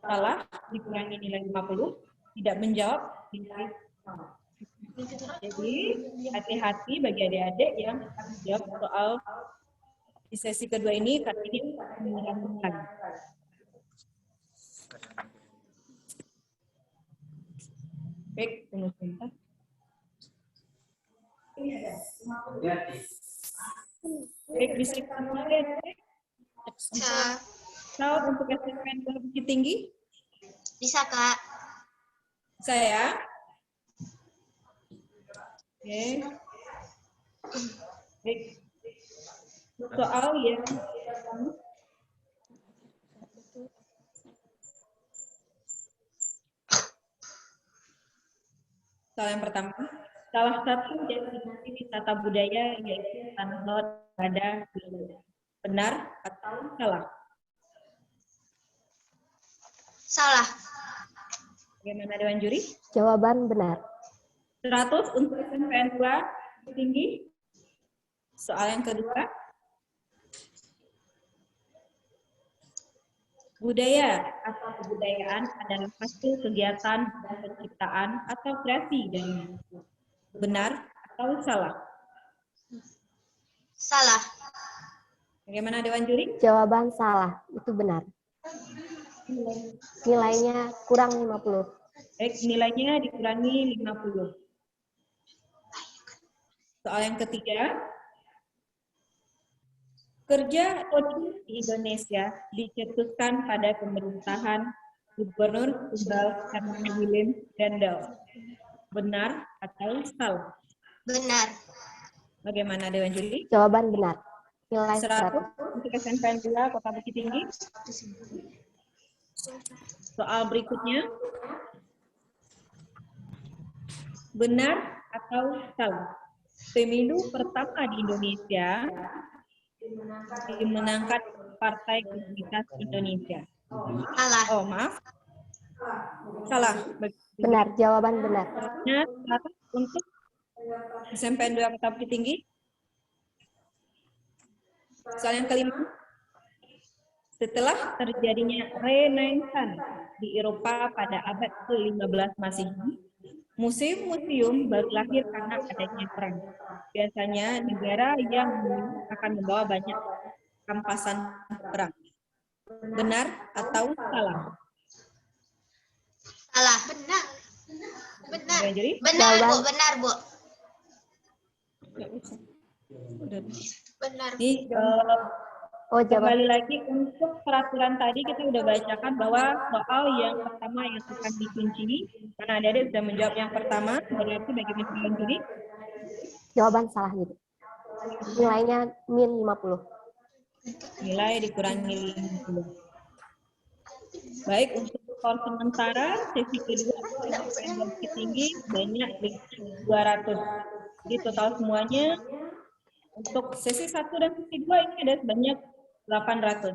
salah dikurangi nilai 50, tidak menjawab nilai 0. Jadi hati-hati bagi adik-adik yang jawab soal Di sesi kedua ini kami ingin menyampaikan. Baik, tunggu sebentar. Baik, bisa kita mulai. Untuk SNMPTN Bukit Tinggi? Bisa, Kak. Saya. Oke. Baik. Soal yang pertama, salah satu definisi wisata budaya yaitu tanah laut pada benar atau salah? Salah. Bagaimana Dewan Juri? Jawaban benar. 100 untuk SNMPTN 2 tinggi. Soal yang kedua. Budaya atau kebudayaan adalah hasil kegiatan dan penciptaan atau kreasi dari manusia. Benar atau salah? Salah. Bagaimana Dewan Juri? Jawaban salah, itu benar. Nilainya kurang 50. Baik, nilainya dikurangi 50. Soal yang ketiga. Kerja ODI di Indonesia dicetuskan pada pemerintahan Gubernur Tunggal Karna William Dendel. Benar atau salah? Benar. Bagaimana Dewan Juri? Jawaban benar. Nilai 100 100. untuk SNMPTN 2 Kota Bukit Tinggi. Soal berikutnya. Benar atau salah? Pemilu pertama di Indonesia dimenangkan Partai Komunitas Indonesia. Salah. Oh, maaf. Salah. Benar, jawaban benar. Benar, 100 untuk SNMPTN 2 Kota Bukit Tinggi. Soal yang kelima. Setelah terjadinya Renaissance di Eropa pada abad ke-15 Masehi, museum-museum baru lahir karena adanya perang. Biasanya negara yang akan membawa banyak rampasan perang. Benar atau salah? Salah. Benar. Benar. Jadi? Benar, Bu. Benar, Bu. Benar. Ini, kembali lagi untuk peraturan tadi kita udah bacakan bahwa soal yang pertama yang akan dikunci, karena adik-adik sudah menjawab yang pertama, berarti bagaimana Dewan Juri? Jawaban salah gitu. Nilainya min 50. Nilai dikurangi 50. Baik, untuk skor sementara sesi kedua SNMPTN Bukit Tinggi banyak 200. Jadi total semuanya untuk sesi 1 dan sesi 2 ini ada sebanyak 800.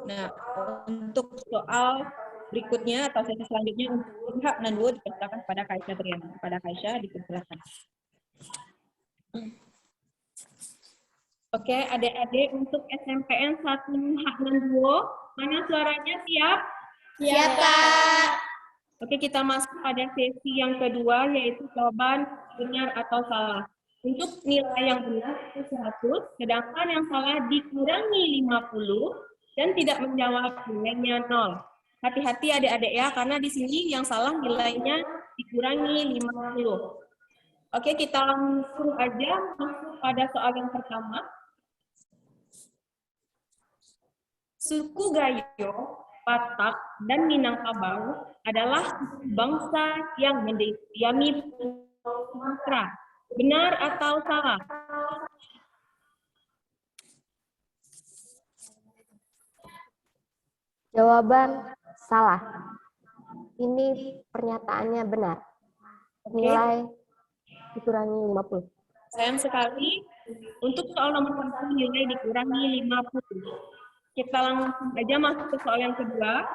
Nah, untuk soal berikutnya atau sesi selanjutnya untuk pihak Nanduo dipersilakan kepada Kaisha Triana. Kepada Kaisha dipersilakan. Oke, adik-adik untuk SNMPTN 1 Hak Nanduo, mana suaranya siap? Siap, Kak. Oke, kita masuk pada sesi yang kedua yaitu jawaban benar atau salah. Untuk nilai yang benar itu 100, sedangkan yang salah dikurangi 50 dan tidak menjawab nilainya 0. Hati-hati adik-adik ya, karena di sini yang salah nilainya dikurangi 50. Oke, kita langsung aja masuk pada soal yang pertama. Suku Gayo, Batak, dan Minangkabau adalah bangsa yang mendiami Pulau Sumatera. Benar atau salah? Jawaban salah. Ini pernyataannya benar. Nilai dikurangi 50. Sayang sekali, untuk soal nomor 1 nilai dikurangi 50. Kita langsung aja masuk ke soal yang kedua.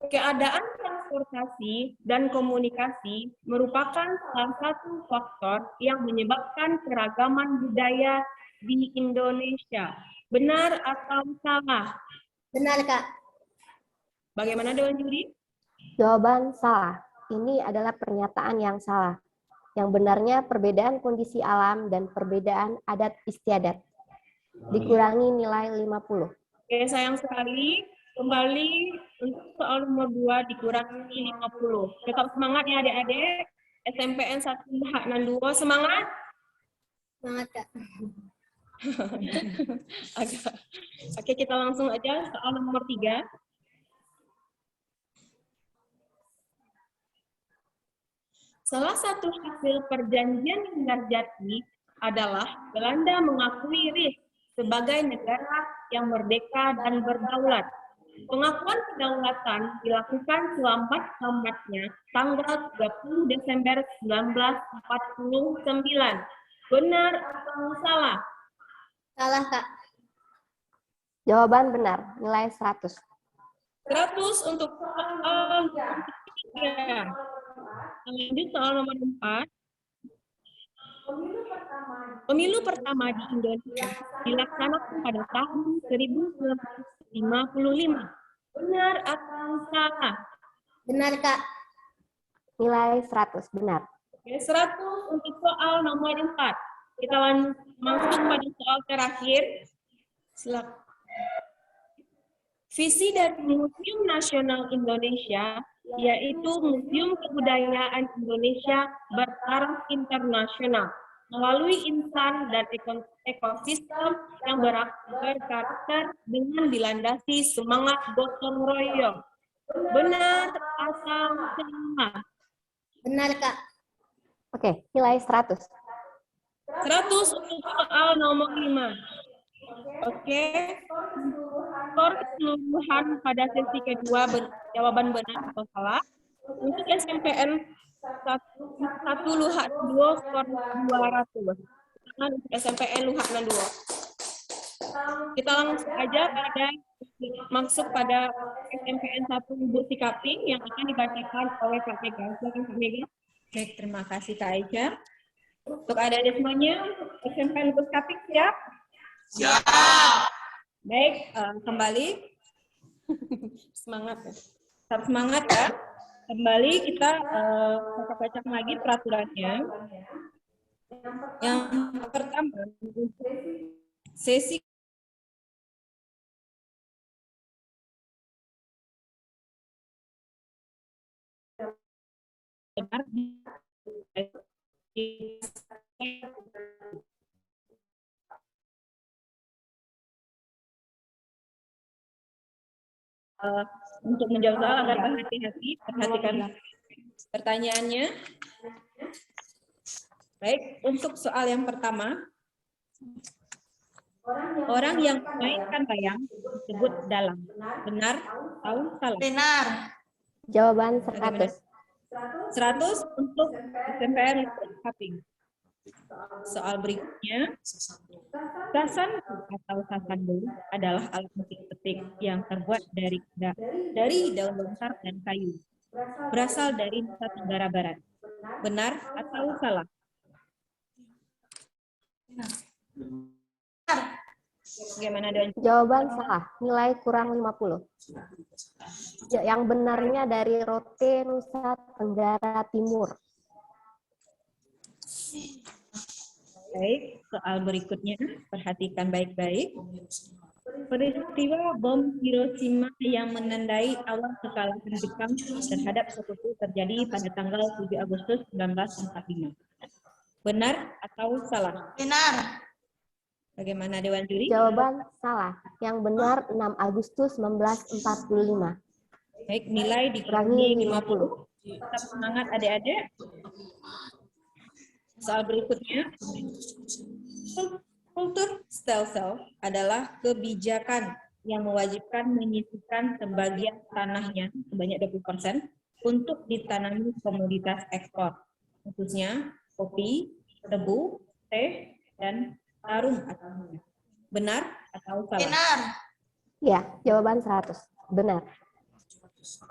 Keadaan transportasi dan komunikasi merupakan salah satu faktor yang menyebabkan keragaman budaya di Indonesia. Benar atau salah? Benar, Kak. Bagaimana Dewan Juri? Jawaban salah. Ini adalah pernyataan yang salah. Yang benarnya perbedaan kondisi alam dan perbedaan adat istiadat. Dikurangi nilai 50. Oke, sayang sekali. Kembali untuk soal nomor 2 dikurangi 50. Tetap semangat ya adik-adik. SMPN 1 Hak dan 2, semangat. Semangat, Kak. Oke, kita langsung aja soal nomor 3. Salah satu hasil perjanjian Linggarjati adalah Belanda mengakui RIS sebagai negara yang merdeka dan berdaulat. Pengakuan kedaulatan dilakukan selambat-lambatnya tanggal 30 Desember 1949. Benar atau salah? Salah, Kak. Jawaban benar, nilai 100. 100 untuk soal 3. Lanjut soal nomor 4. Pemilu pertama di Indonesia dilaksanakan pada tahun 1955. Benar atau salah? Benar, Kak. Nilai 100, benar. Oke, 100 untuk soal nomor 4. Kita langsung pada soal terakhir. Silakan. Visi dari Museum Nasional Indonesia yaitu Museum Kebudayaan Indonesia bertaraf internasional melalui insan dan ekosistem yang berkarakter dengan dilandasi semangat gotong royong. Benar atau salah? Benar, Kak. Oke, nilai 100. 100 untuk soal nomor 5. Oke, skor keseluruhan pada sesi kedua jawaban benar atau salah. Untuk SMPN 1 Luhak 2 skor 200. Untuk SMPN Luhak 2. Kita langsung aja masuk pada SMPN 1 Ibu Sikaping yang akan dibacakan oleh Kak Mega. Silakan Kak Mega. Baik, terima kasih Kak Aisyah. Untuk adik-adik semuanya, SMPN Ibu Sikaping siap? Siap. Baik, kembali. Semangat ya. Tetap semangat ya. Kembali kita baca-baca lagi peraturannya. Yang pertama, sesi untuk menjawab soal agar berhati-hati, perhatikan pertanyaannya. Baik, untuk soal yang pertama, orang yang memainkan wayang disebut dalang. Benar atau salah? Benar. Jawaban 100. 100 untuk SMPN Kaping. Soal berikutnya, sasan atau sasandu adalah alat musik petik yang terbuat dari daun lontar dan kayu. Berasal dari Nusa Tenggara Barat. Benar atau salah? Bagaimana dengan Jawaban salah, nilai kurang 50. Yang benarnya dari Rote, Nusa Tenggara Timur. Baik, soal berikutnya, perhatikan baik-baik. Peristiwa bom Hiroshima yang menandai awal kekalahan Jepang terhadap sekutu terjadi pada tanggal 7 Agustus 1945. Benar atau salah? Benar. Bagaimana Dewan Juri? Jawaban salah. Yang benar 6 Agustus 1945. Baik, nilai dikurangi 50. Tetap semangat adik-adik. Soal berikutnya, kultur stelsel adalah kebijakan yang mewajibkan menyisihkan sebagian tanahnya sebanyak 20% untuk ditanami komoditas ekspor, khususnya kopi, tebu, teh, dan tarum atau minyak. Benar atau salah? Benar. Ya, jawaban 100. Benar.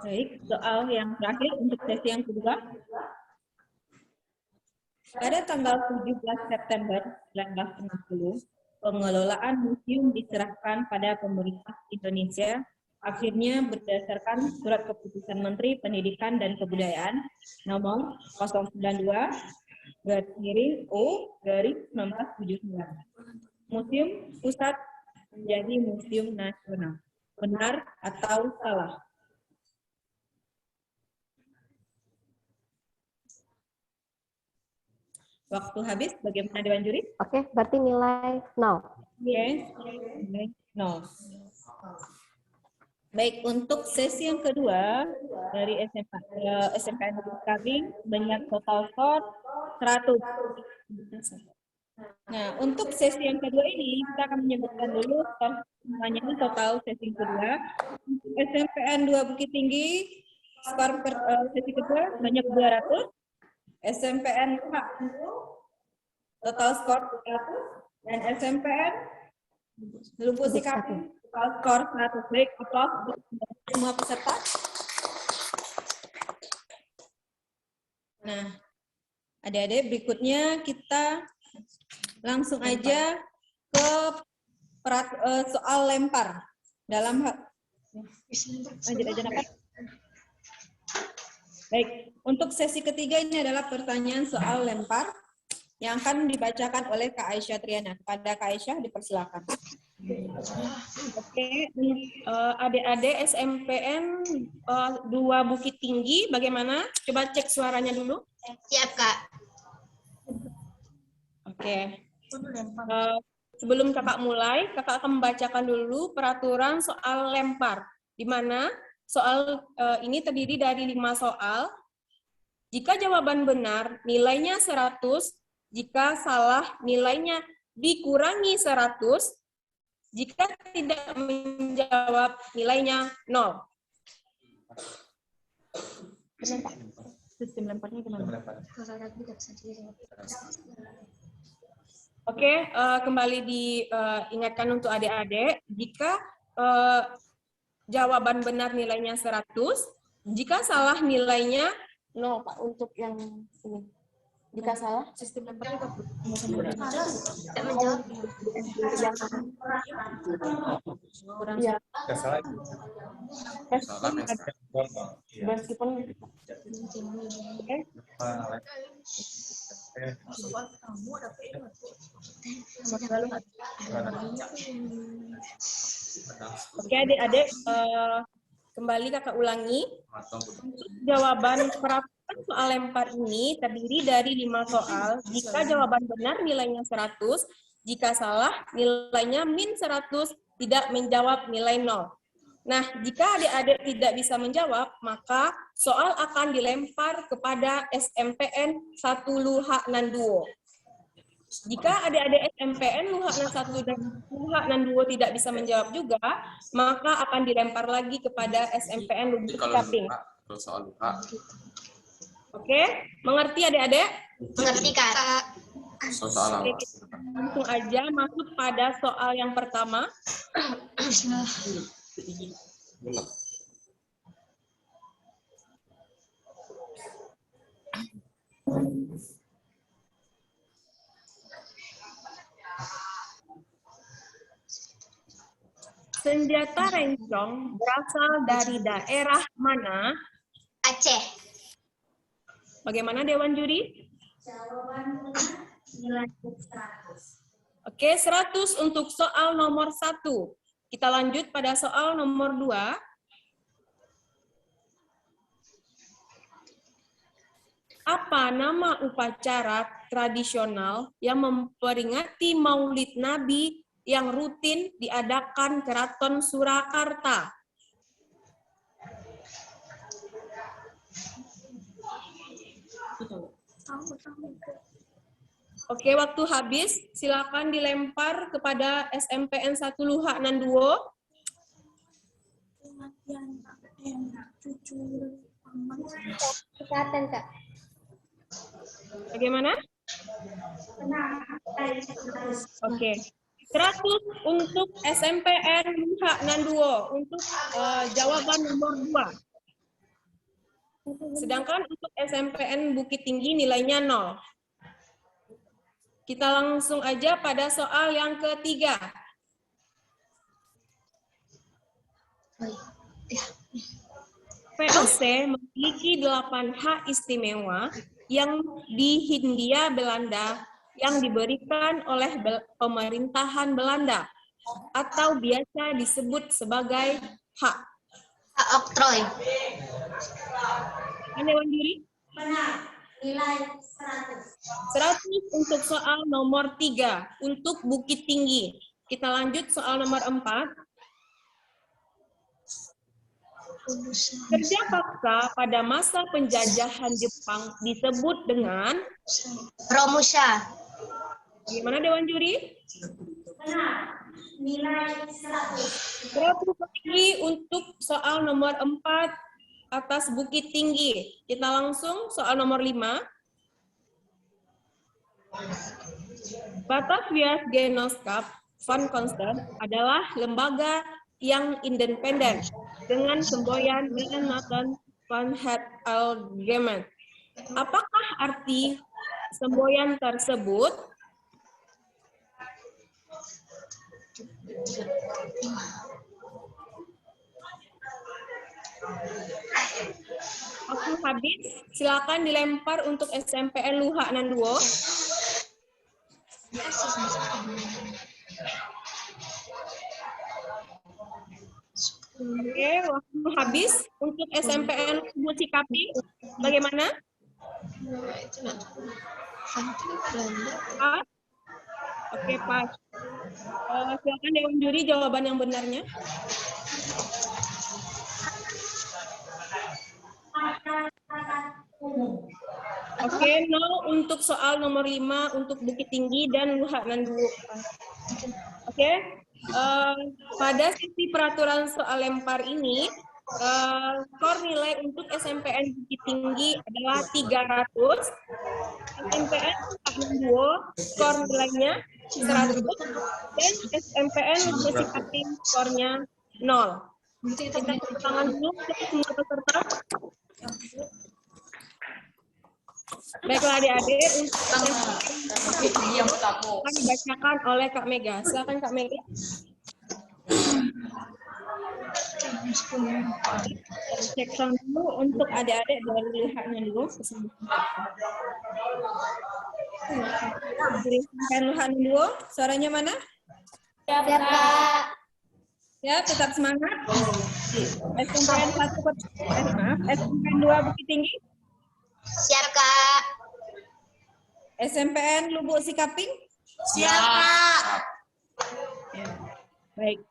Baik, soal yang terakhir untuk sesi yang kedua. Pada tanggal 17 September 1960, pengelolaan museum diserahkan pada pemerintah Indonesia, akhirnya berdasarkan surat keputusan Menteri Pendidikan dan Kebudayaan nomor 092 garis miring O garis 1979. Museum Pusat menjadi Museum Nasional. Benar atau salah? Waktu habis, bagaimana Dewan Juri? Oke, berarti nilai 0. Yes, nilai 0. Baik, untuk sesi yang kedua dari SMPN Negeri Kabing banyak total skor 100. Nah, untuk sesi yang kedua ini kita akan menyebutkan dulu semuanya ini total sesi kedua. SMPN 2 Bukit Tinggi skor sesi kedua banyak 200. SMPN total skor 100 dan SMPN Lubuk Sikaping total skor 100. Baik, aplaus untuk semua peserta. Nah, adik-adik berikutnya kita langsung aja ke soal lempar dalam lanjut aja apa? Baik, untuk sesi ketiga ini adalah pertanyaan soal lempar yang akan dibacakan oleh Kak Aisyah Triana. Kepada Kak Aisyah dipersilakan. Oke, adik-adik SMPN 2 Bukit Tinggi bagaimana? Coba cek suaranya dulu. Siap, Kak. Oke. Sebelum kakak mulai, kakak akan membacakan dulu peraturan soal lempar, di mana soal ini terdiri dari 5 soal. Jika jawaban benar, nilainya 100. Jika salah, nilainya dikurangi 100. Jika tidak menjawab, nilainya 0. Sistem lemparnya gimana? Oke, kembali diingatkan untuk adik-adik, jika jawaban benar nilainya 100, jika salah nilainya 0, Pak, untuk yang ini. Jika salah, sistem lemparnya tidak menjawab. Ya. Meskipun Oke, adik-adik, kembali kakak ulangi. Jawaban peraturan soal lempar ini terdiri dari 5 soal. Jika jawaban benar nilainya 100, jika salah nilainya min 100, tidak menjawab nilai 0. Nah, jika adik-adik tidak bisa menjawab, maka soal akan dilempar kepada SMPN 1 Luhak Nanduo. Jika adik-adik SMPN Luhak Nan 2 tidak bisa menjawab juga, maka akan dilempar lagi kepada SMPN Lubuk Sikaping. Soal Luhak. Oke, mengerti adik-adik? Mengerti, Kak. Oke, langsung aja masuk pada soal yang pertama. Senjata rencong berasal dari daerah mana? Aceh. Bagaimana Dewan Juri? Jawaban nilai 100. Oke, 100 untuk soal nomor 1. Kita lanjut pada soal nomor 2. Apa nama upacara tradisional yang memperingati Maulid Nabi yang rutin diadakan Keraton Surakarta? Oke, waktu habis. Silakan dilempar kepada SMPN 1 Luhak Nan 2. Kesehatan, Kak. Bagaimana? Oke. 100 untuk SMPN Luhak Nan 2 untuk jawaban nomor 2. Sedangkan untuk SMPN Bukit Tinggi nilainya 0. Kita langsung aja pada soal yang ketiga. VOC memiliki 8 hak istimewa yang di Hindia Belanda yang diberikan oleh pemerintahan Belanda atau biasa disebut sebagai hak. Hak oktroy. Dewan juri? Benar. Nilai 100. 100 untuk soal nomor 3 untuk Bukit Tinggi. Kita lanjut soal nomor 4. Kerja paksa pada masa penjajahan Jepang disebut dengan Romusha. Gimana Dewan Juri? Benar. Nilai 100. 100 lagi untuk soal nomor 4 atas Bukit Tinggi. Kita langsung soal nomor 5. Batavia Genootschap van Kunst adalah lembaga yang independen dengan semboyan Nathan van het Algemeen. Apakah arti semboyan tersebut? Waktu habis, silakan dilempar untuk SMPN Luhak Nanduo. Oke, waktu habis untuk SMPN Mucikapi. Bagaimana? Pas? Oke, pas. Silakan Dewan Juri jawaban yang benarnya. Oke, no untuk soal nomor 5 untuk Bukit Tinggi dan Luhak Nanduo. Oke, pada sesi peraturan soal lempar ini, skor nilai untuk SMPN Bukit Tinggi adalah 300, SMPN Luhak Nanduo skor nilainya 100, dan SMPN Mucikapi skornya 0. Kita tepuk tangan dulu untuk semua peserta. Baiklah adik-adik, untuk akan dibacakan oleh Kak Mega. Silakan Kak Mega. Cek sound dulu untuk adik-adik dari Luhaknya dulu. Dari Luhaknya dulu, suaranya mana? Siap, Kak. Ya, tetap semangat. SMPN 1, SMPN 2 Bukit Tinggi. Siap, Kak. SMPN Lubuk Sikaping. Siap, Kak. Baik.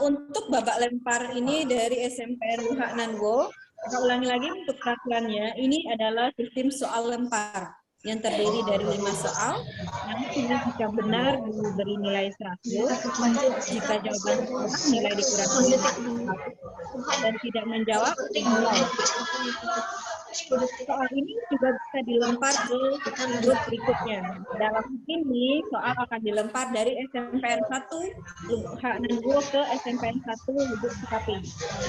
Untuk babak lempar ini dari SMPN Luhak Nanduo, kita ulangi lagi untuk peraturannya. Ini adalah sistem soal lempar yang terdiri dari 5 soal. Nanti jika benar diberi nilai 100, jika jawaban salah nilai dikurangi 1, dan tidak menjawab 0. Soal ini juga bisa dilempar ke grup berikutnya. Dalam ini, soal akan dilempar dari SMPN 1 Luhak Nanduo ke SMPN 1 Lubuk Sikaping.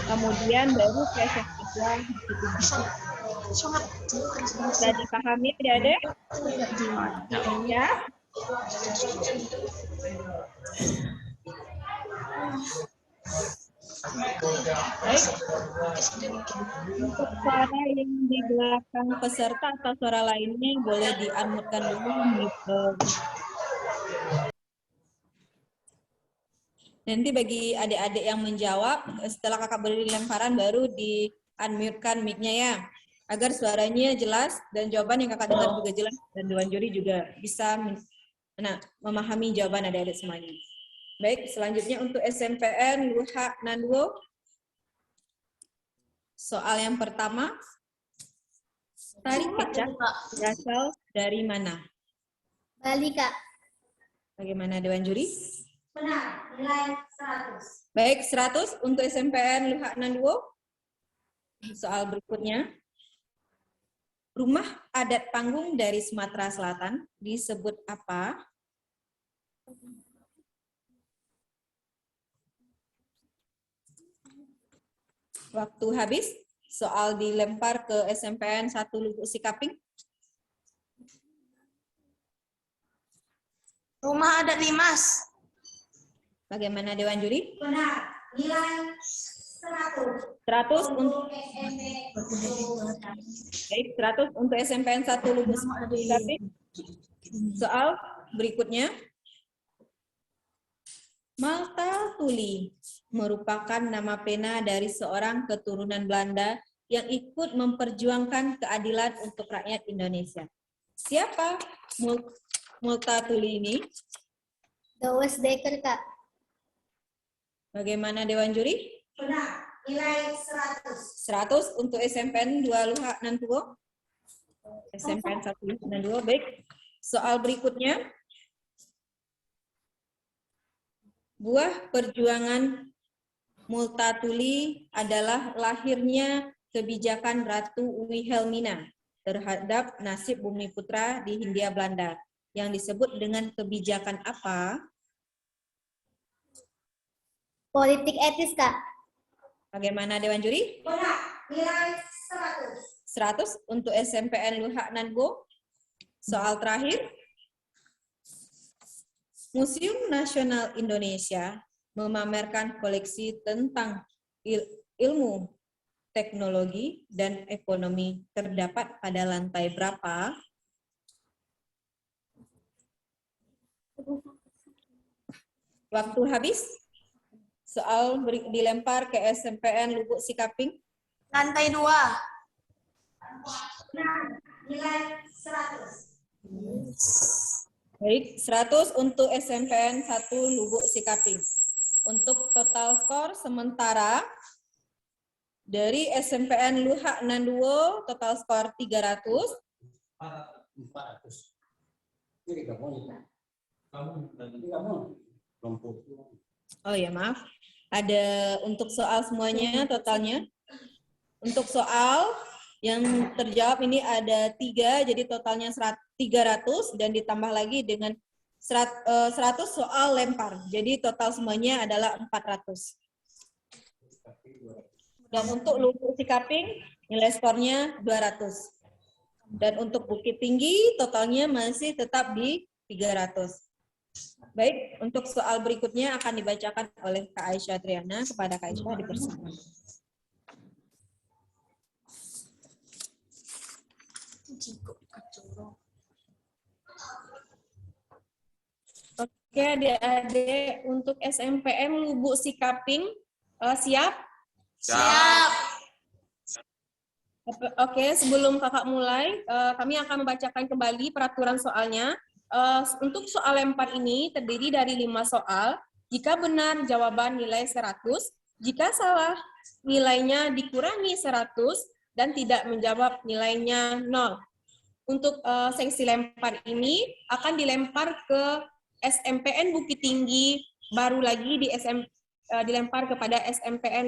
Kemudian baru ke SMPN 2 Sudah dipahami adik-adik? Ya. Baik. Untuk suara yang di belakang peserta atau suara lainnya boleh di-unmute-kan dulu. Nanti bagi adik-adik yang menjawab, setelah kakak beri lemparan baru di-unmute-kan mic-nya ya. Agar suaranya jelas dan jawaban yang kakak dengar juga jelas. Dan Dewan Juri juga bisa memahami jawaban adik-adik semuanya. Baik, selanjutnya untuk SMPN Luhak Nanduo. Soal yang pertama, tari kecak berasal dari mana? Bali, Kak. Bagaimana Dewan Juri? Benar. Nilai 100. Baik, 100 untuk SMPN Luhak Nanduo. Soal berikutnya. Rumah adat panggung dari Sumatera Selatan disebut apa? Waktu habis, soal dilempar ke SMPN 1 Lubuk Sikaping. Rumah adat Limas. Bagaimana Dewan Juri? Benar. Nilai 100. 100 untuk baik, 100 untuk SMPN 1 Lubuk Sikaping. Soal berikutnya. Malta Tuli merupakan nama pena dari seorang keturunan Belanda yang ikut memperjuangkan keadilan untuk rakyat Indonesia. Siapa Malta Tuli ini? Douwe Dekker, Kak. Bagaimana Dewan Juri? Benar. Nilai 100. 100 untuk SMPN 2 Luhak Nantuo. SMPN 1 Luhak Nantuo. Baik. Soal berikutnya. Buah perjuangan Multatuli adalah lahirnya kebijakan Ratu Wilhelmina terhadap nasib Bumi Putra di Hindia Belanda yang disebut dengan kebijakan apa? Politik etis, Kak. Bagaimana Dewan Juri? Benar. Nilai 100. 100 untuk SMPN Luhak Nanbo. Soal terakhir. Museum Nasional Indonesia memamerkan koleksi tentang ilmu, teknologi, dan ekonomi terdapat pada lantai berapa? Waktu habis. Soal dilempar ke SMPN Lubuk Sikaping. Lantai 2. Nilai 100. Baik, 100 untuk SMPN 1 Lubuk Sikaping. Untuk total skor sementara dari SMPN Luhak Nanduo total skor 300. 400. Ini kamu. Oh ya, maaf. Ada untuk soal semuanya totalnya. Untuk soal yang terjawab ini ada 3, jadi totalnya 300 dan ditambah lagi dengan 100 soal lempar. Jadi total semuanya adalah 400. Dan untuk Lubuk Sikaping nilai skornya 200. Dan untuk Bukit Tinggi totalnya masih tetap di 300. Baik, untuk soal berikutnya akan dibacakan oleh Kak Aisyah Triana. Kepada Kak Aisyah dipersilakan. Oke, adik-adik, untuk SMPN Lubuk Sikaping, siap? Siap. Oke, sebelum kakak mulai, kami akan membacakan kembali peraturan soalnya. Untuk soal lempar ini terdiri dari 5 soal. Jika benar jawaban nilai 100, jika salah nilainya dikurangi 100 dan tidak menjawab nilainya 0. Untuk seksi lempar ini akan dilempar ke SMPN Bukit Tinggi, baru lagi dilempar kepada SMPN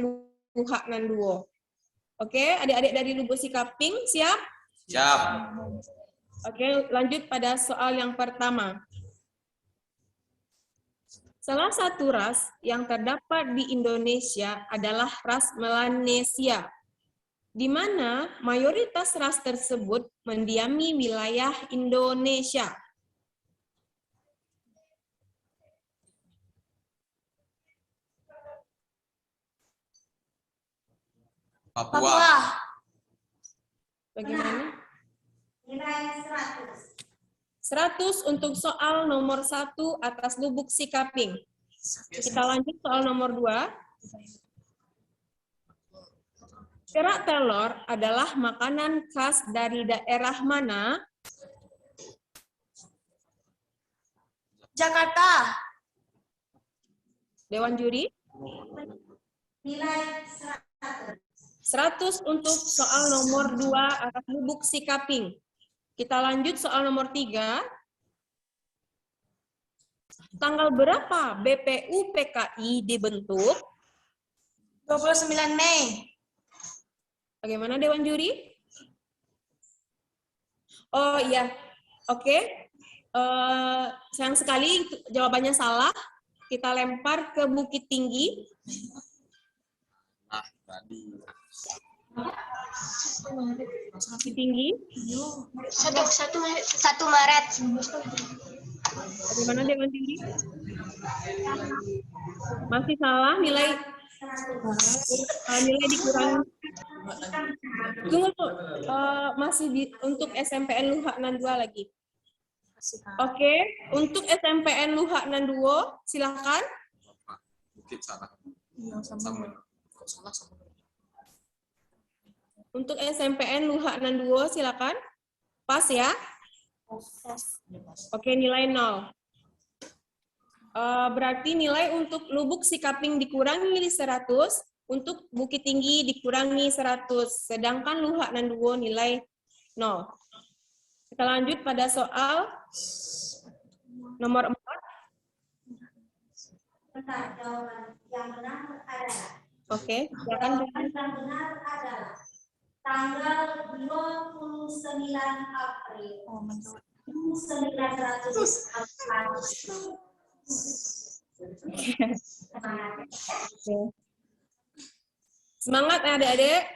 Luhak Nanduo. Oke, adik-adik dari Lubuk Sikaping siap? Siap. Oke, lanjut pada soal yang pertama. Salah satu ras yang terdapat di Indonesia adalah ras Melanesia, di mana mayoritas ras tersebut mendiami wilayah Indonesia. Papua. Bagaimana? Nilai 100. 100 untuk soal nomor 1 atas Lubuk Sikaping. Kita lanjut soal nomor 2. Kerak telur adalah makanan khas dari daerah mana? Jakarta. Dewan Juri. Nilai 100. 100 untuk soal nomor 2 atas Lubuk Sikaping. Kita lanjut soal nomor 3. Tanggal berapa BPU PKI dibentuk? 29 Mei. Bagaimana Dewan Juri? Oh iya, oke. Sayang sekali jawabannya salah. Kita lempar ke Bukit Tinggi. Tadi. Bukit Tinggi. 1 Maret. Bagaimana Dewan Juri? Masih salah, nilai Nilai dikurangi. Tunggu, masih untuk SMPN Luhak Nandua lagi. Oke, untuk SMPN Luhak Nanduo, silakan. Mungkin salah. Untuk SMPN Luhak Nanduo, silakan. Pas ya. Oke, nilai 0. Berarti nilai untuk Lubuk Sikaping dikurangi 100, untuk Bukit Tinggi dikurangi 100, sedangkan Luhak Nanduo nilai 0. Kita lanjut pada soal nomor 4. Bentar, jawaban yang benar adalah. Oke, Jawaban yang benar adalah tanggal 29 April 1940. Semangat adik-adik.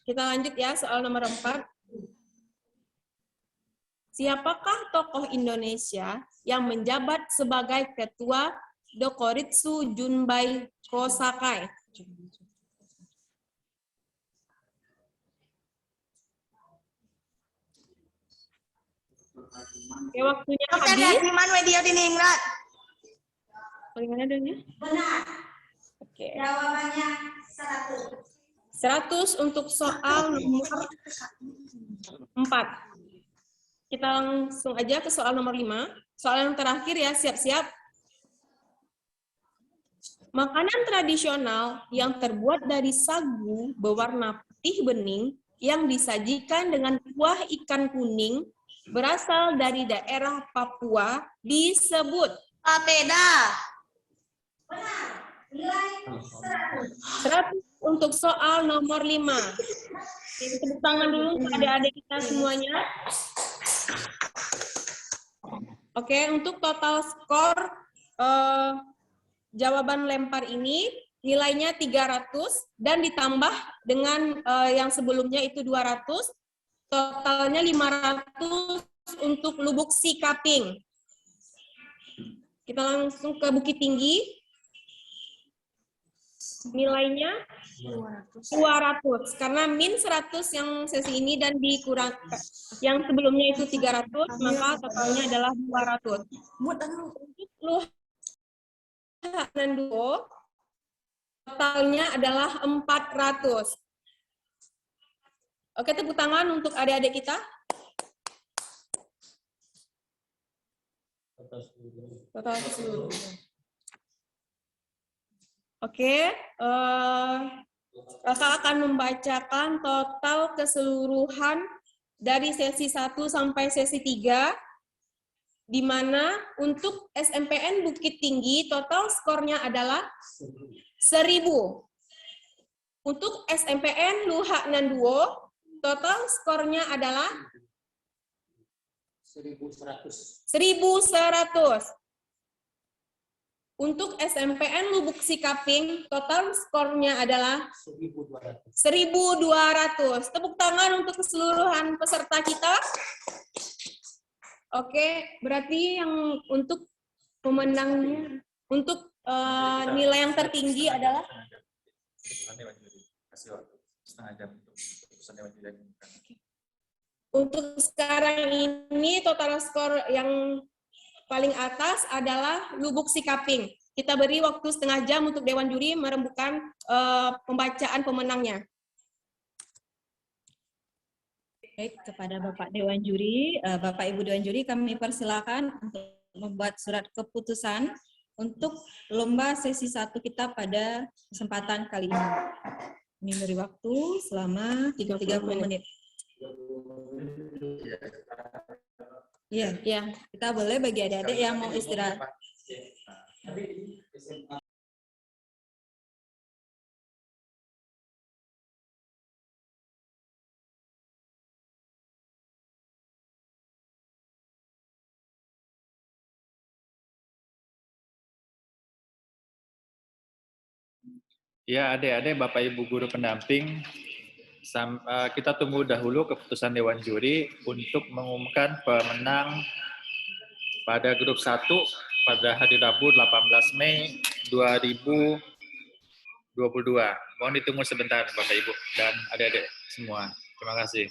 Kita lanjut ya soal nomor 4. Siapakah tokoh Indonesia yang menjabat sebagai ketua Dokoritsu Junbai Kosakai? Oke, waktunya habis. Bagaimana adanya? Benar. Oke. Jawabannya 100. 100 untuk soal nomor 4. Kita langsung aja ke soal nomor 5. Soal yang terakhir ya, siap-siap. Makanan tradisional yang terbuat dari sagu berwarna putih bening yang disajikan dengan kuah ikan kuning berasal dari daerah Papua disebut papeda. Benar. Nilai 100. 100 untuk soal nomor 5. Tepuk tangan dulu untuk adik-adik kita semuanya. Oke, untuk total skor jawaban lempar ini nilainya 300 dan ditambah dengan yang sebelumnya itu 200, totalnya 500 untuk Lubuk Sikaping. Kita langsung ke Bukit Tinggi. Nilainya 200 karena min 100 yang sesi ini dan dikurang yang sebelumnya itu 300, maka totalnya adalah 200. Untuk Luhak Nanduo totalnya adalah 400. Oke, tepuk tangan untuk adik-adik kita. Total keseluruhan. Oke, Kakak akan membacakan total keseluruhan dari sesi 1 sampai sesi 3, di mana untuk SMPN Bukit Tinggi total skornya adalah 1000. Untuk SMPN Luhak Nanduo total skornya adalah 1100. 1100. Untuk SMPN Lubuk Sikaping, total skornya adalah 1.200. Tepuk tangan untuk keseluruhan peserta kita. Oke, berarti yang untuk pemenangnya, untuk nilai yang tertinggi adalah untuk sekarang ini total skor yang paling atas adalah Lubuk Sikaping. Kita beri waktu setengah jam untuk Dewan Juri merembukan pembacaan pemenangnya. Baik, kepada Bapak Dewan Juri, Bapak Ibu Dewan Juri, kami persilakan untuk membuat surat keputusan untuk lomba sesi 1 kita pada kesempatan kali ini. Ini beri waktu selama 30 menit. Iya, ya. Kita boleh bagi adik-adik yang mau istirahat. Ya, adik-adik, Bapak Ibu guru pendamping, kita tunggu dahulu keputusan Dewan Juri untuk mengumumkan pemenang pada grup 1 pada hari Rabu 18 Mei 2022. 22. Mohon ditunggu sebentar Bapak Ibu dan adik-adik semua. Terima kasih.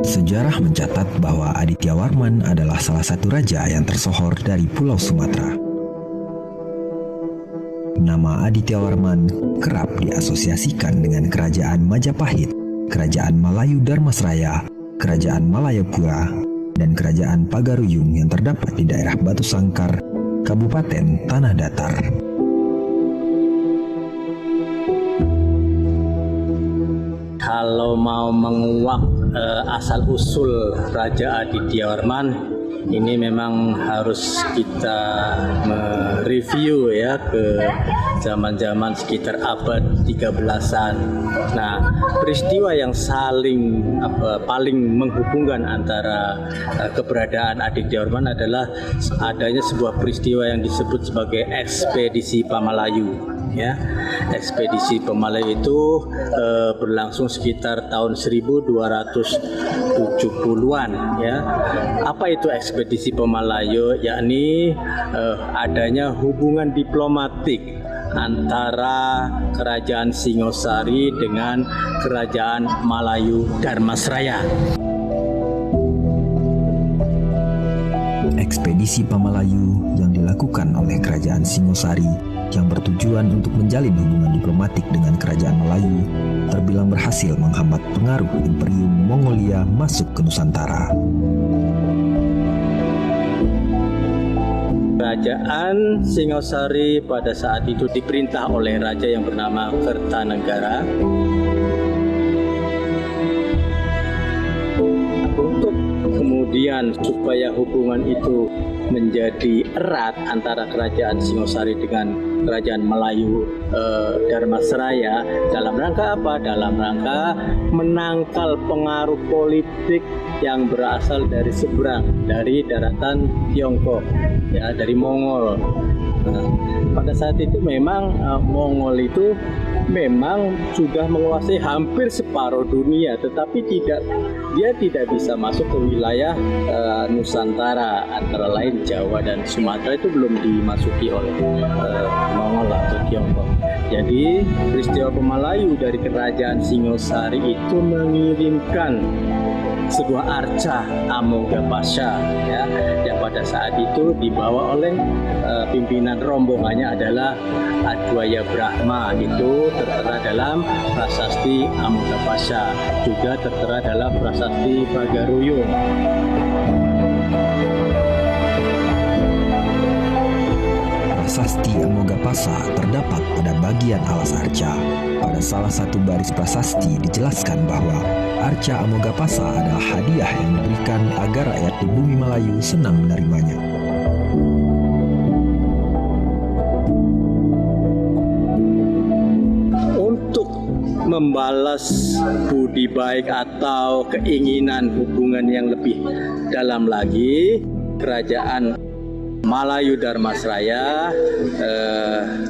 Sejarah mencatat bahwa Aditya Warman adalah salah satu raja yang tersohor dari Pulau Sumatera. Nama Aditya Warman kerap diasosiasikan dengan Kerajaan Majapahit, Kerajaan Malayu Darmasraya, Kerajaan Malayapura, dan Kerajaan Pagaruyung yang terdapat di daerah Batu Sangkar, Kabupaten Tanah Datar. Kalau mau menguak asal-usul Raja Aditya Warman, ini memang harus kita mereview ya ke zaman-zaman sekitar abad 13-an. Nah, peristiwa yang paling menghubungkan antara keberadaan Aditya Warman adalah adanya sebuah peristiwa yang disebut sebagai ekspedisi Pamalayu. Ya, ekspedisi Pamalayu itu berlangsung sekitar tahun 1270-an. Ya, apa itu ekspedisi Pamalayu? Yakni adanya hubungan diplomatik antara Kerajaan Singosari dengan Kerajaan Malayu Darmasraya. Ekspedisi Pamalayu yang dilakukan oleh Kerajaan Singosari yang bertujuan untuk menjalin hubungan diplomatik dengan Kerajaan Melayu terbilang berhasil menghambat pengaruh Imperium Mongolia masuk ke Nusantara. Kerajaan Singosari pada saat itu diperintah oleh raja yang bernama Kertanegara untuk kemudian supaya hubungan itu menjadi erat antara Kerajaan Singosari dengan Kerajaan Melayu Darmasraya. Dalam rangka apa? Dalam rangka menangkal pengaruh politik yang berasal dari seberang, dari daratan Tiongkok, ya, dari Mongol. Nah, pada saat itu memang Mongol itu memang sudah menguasai hampir separuh dunia, tetapi dia tidak bisa masuk ke wilayah Nusantara, antara lain Jawa dan Sumatera itu belum dimasuki oleh Mongol atau Tiongkok. Jadi peristiwa Pamalayu dari Kerajaan Singosari itu mengirimkan sebuah arca Amogapasa, ya, yang pada saat itu dibawa oleh pimpinan rombongannya adalah Adwaya Brahma. Itu tertera dalam prasasti Amogapasa, juga tertera dalam prasasti Pagaruyung. Prasasti Amogapasa terdapat pada bagian alas arca. Pada salah satu baris prasasti dijelaskan bahwa arca Amogapasa adalah hadiah yang diberikan agar rakyat di bumi Melayu senang menerimanya. Untuk membalas budi baik atau keinginan hubungan yang lebih dalam lagi, Kerajaan Malayu Darmasraya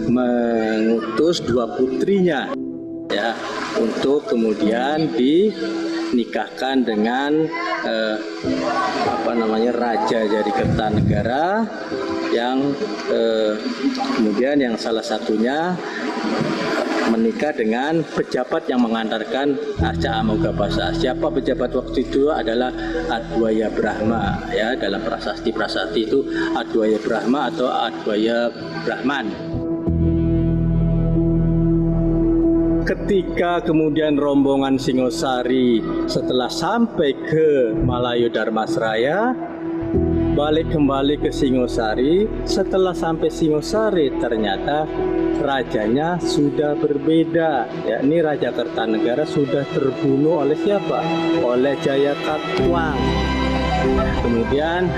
mengutus dua putrinya, ya, untuk kemudian dinikahkan dengan raja dari Kertanegara yang kemudian yang salah satunya menikah dengan pejabat yang mengantarkan Arca Amoga Pasa. Siapa pejabat waktu itu? Adalah Adwaya Brahma, ya, dalam prasasti itu Adwaya Brahma atau Adwaya Brahman. Ketika kemudian rombongan Singosari setelah sampai ke Malayu Darmasraya, balik kembali ke Singosari. Setelah sampai Singosari, ternyata rajanya sudah berbeda. Yakni Raja Kertanegara sudah terbunuh oleh siapa? Oleh Jayakatwang. Kemudian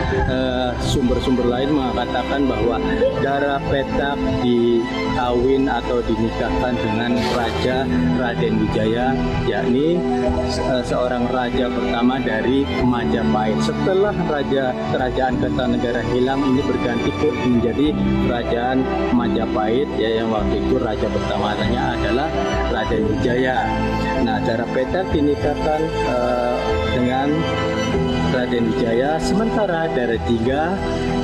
sumber-sumber lain mengatakan bahwa Dara Petak dikawin atau dinikahkan dengan Raja Raden Wijaya, yakni seorang raja pertama dari Majapahit. Setelah kerajaan Kertanegara hilang, ini berganti menjadi kerajaan Majapahit, ya, yang waktu itu raja pertamanya adalah Raden Wijaya. Nah, Dara Petak dinikahkan dengan Raden Wijaya, sementara Dara Tiga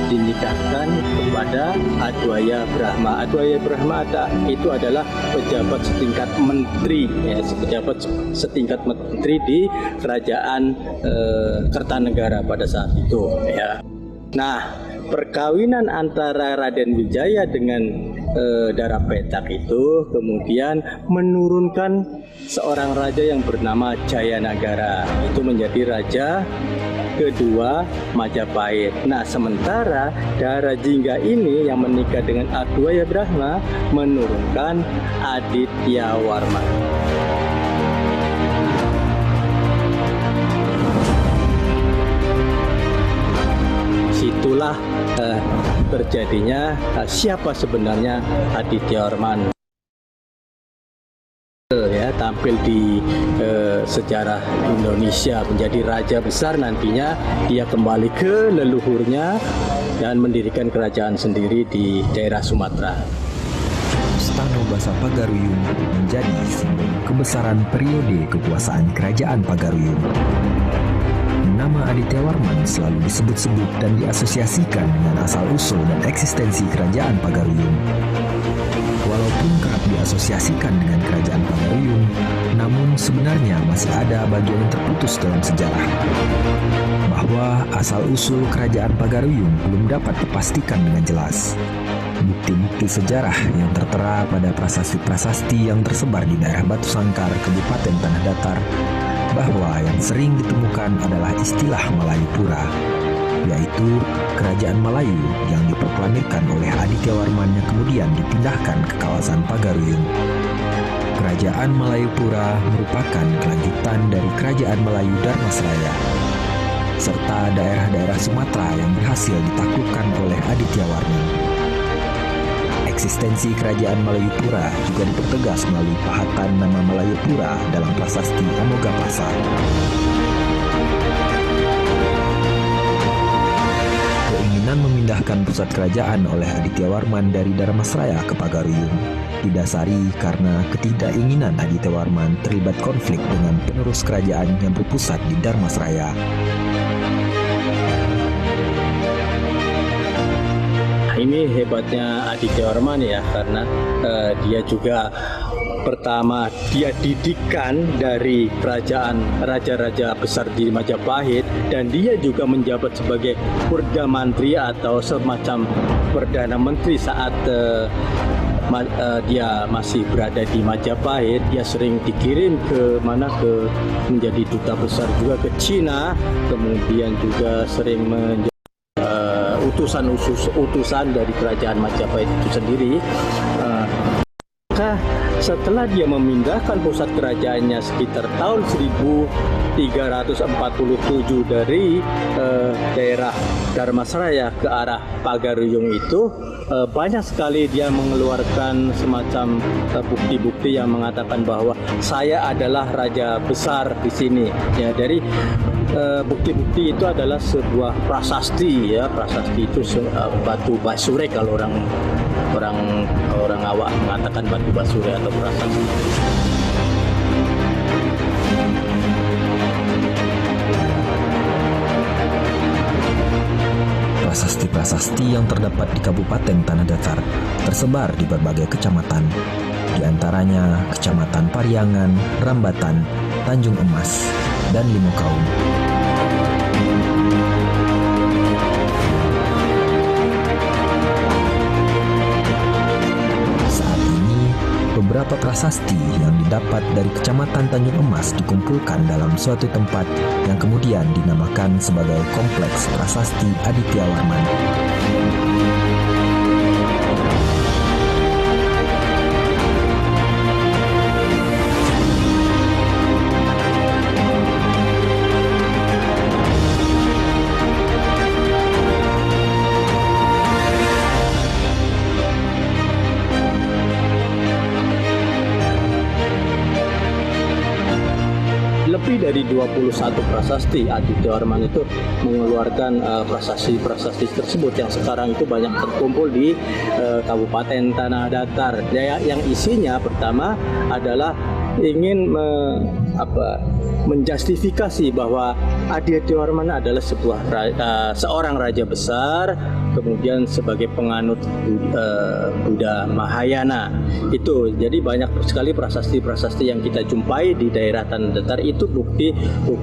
dinikahkan kepada Adwaya Brahma. Adwaya Brahma itu adalah pejabat setingkat menteri, ya, pejabat setingkat menteri di kerajaan Kertanegara pada saat itu, ya. Nah, perkawinan antara Raden Wijaya dengan Dara Petak itu kemudian menurunkan seorang raja yang bernama Jayanagara. Itu menjadi raja kedua Majapahit. Nah, sementara Dara Jingga ini yang menikah dengan Adwaya Brahma menurunkan Aditya Warma. Situlah terjadinya siapa sebenarnya Aditya Warman. Ya, tampil di sejarah Indonesia menjadi raja besar. Nantinya dia kembali ke leluhurnya dan mendirikan kerajaan sendiri di daerah Sumatera. Stano Basa Pagaruyung menjadi simbol kebesaran periode kekuasaan kerajaan Pagaruyung. Nama Aditya Warman selalu disebut-sebut dan diasosiasikan dengan asal-usul dan eksistensi kerajaan Pagaruyung. Walaupun kerap diasosiasikan dengan kerajaan Pagaruyung, namun sebenarnya masih ada bagian yang terputus dalam sejarah. Bahwa asal-usul kerajaan Pagaruyung belum dapat dipastikan dengan jelas. Bukti-bukti sejarah yang tertera pada prasasti-prasasti yang tersebar di daerah Batu Sangkar, Kabupaten Tanah Datar, bahwa yang sering ditemukan adalah istilah Malayupura, yaitu kerajaan Melayu yang diproklamirkan oleh Aditya Warman yang kemudian dipindahkan ke kawasan Pagaruyung. Kerajaan Malayupura merupakan kelanjutan dari kerajaan Melayu Darmasraya, serta daerah-daerah Sumatera yang berhasil ditaklukkan oleh Aditya Warman. Eksistensi kerajaan Malayupura juga dipertegas melalui pahatan nama Malayupura dalam prasasti Amoga Pasa. Keinginan memindahkan pusat kerajaan oleh Aditya Warman dari Darmasraya ke Pagaruyung didasari karena ketidakinginan Aditya Warman terlibat konflik dengan penerus kerajaan yang berpusat di Darmasraya. Ini hebatnya Aditya Warman, ya, karena dia juga pertama dia didikan dari kerajaan raja-raja besar di Majapahit, dan dia juga menjabat sebagai Perdana Menteri atau semacam Perdana Menteri saat dia masih berada di Majapahit. Dia sering dikirim ke menjadi duta besar juga ke Cina, kemudian juga sering menjadi utusan dari kerajaan Majapahit itu sendiri. Maka setelah dia memindahkan pusat kerajaannya sekitar tahun 1347 dari daerah Darmasraya ke arah Pagaruyung itu, banyak sekali dia mengeluarkan semacam bukti-bukti yang mengatakan bahwa saya adalah raja besar di sini. Ya, dari bukti-bukti itu adalah sebuah prasasti, ya. Prasasti itu batu basure kalau orang awak mengatakan batu basure atau prasasti. Prasasti-prasasti yang terdapat di Kabupaten Tanah Datar tersebar di berbagai kecamatan. diantaranya Kecamatan Pariangan, Rambatan, Tanjung Emas, dan Limokaum. Saat ini, beberapa prasasti yang didapat dari Kecamatan Tanjung Emas dikumpulkan dalam suatu tempat yang kemudian dinamakan sebagai Kompleks Prasasti Aditya Warman. Lebih dari 21 prasasti Aditya Warman itu mengeluarkan prasasti-prasasti tersebut yang sekarang itu banyak terkumpul di Kabupaten Tanah Datar. Yang isinya pertama adalah ingin menjustifikasi bahwa Aditya Warman adalah seorang raja besar, kemudian sebagai penganut Buddha Mahayana. Itu jadi banyak sekali prasasti-prasasti yang kita jumpai di daerah Tanah Datar itu bukti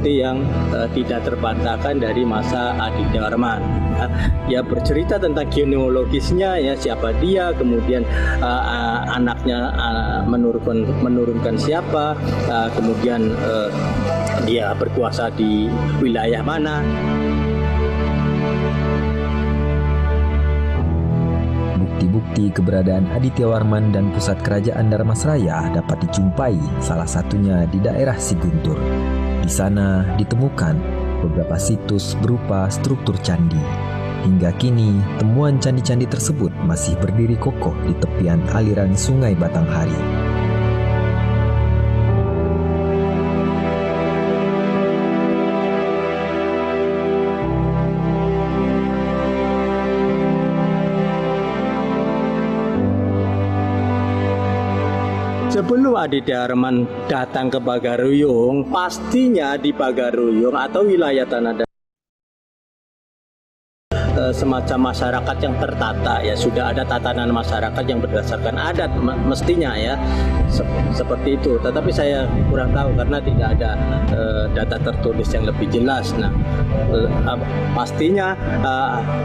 yang tidak terbantahkan dari masa Aditya Warman. Ya bercerita tentang genealogisnya, ya siapa dia, kemudian anaknya menurunkan siapa, kemudian dia berkuasa di wilayah mana. Bukti-bukti keberadaan Aditya Warman dan pusat kerajaan Dharmasraya dapat dijumpai salah satunya di daerah Siguntur. Di sana ditemukan beberapa situs berupa struktur candi. Hingga kini, temuan candi-candi tersebut masih berdiri kokoh di tepian aliran Sungai Batanghari. Sebelum Aditya Warman datang ke Pagaruyung, pastinya di Pagaruyung atau wilayah Tanah Datar semacam masyarakat yang tertata, ya sudah ada tatanan masyarakat yang berdasarkan adat mestinya ya seperti itu. Tetapi saya kurang tahu karena tidak ada data tertulis yang lebih jelas. Nah, pastinya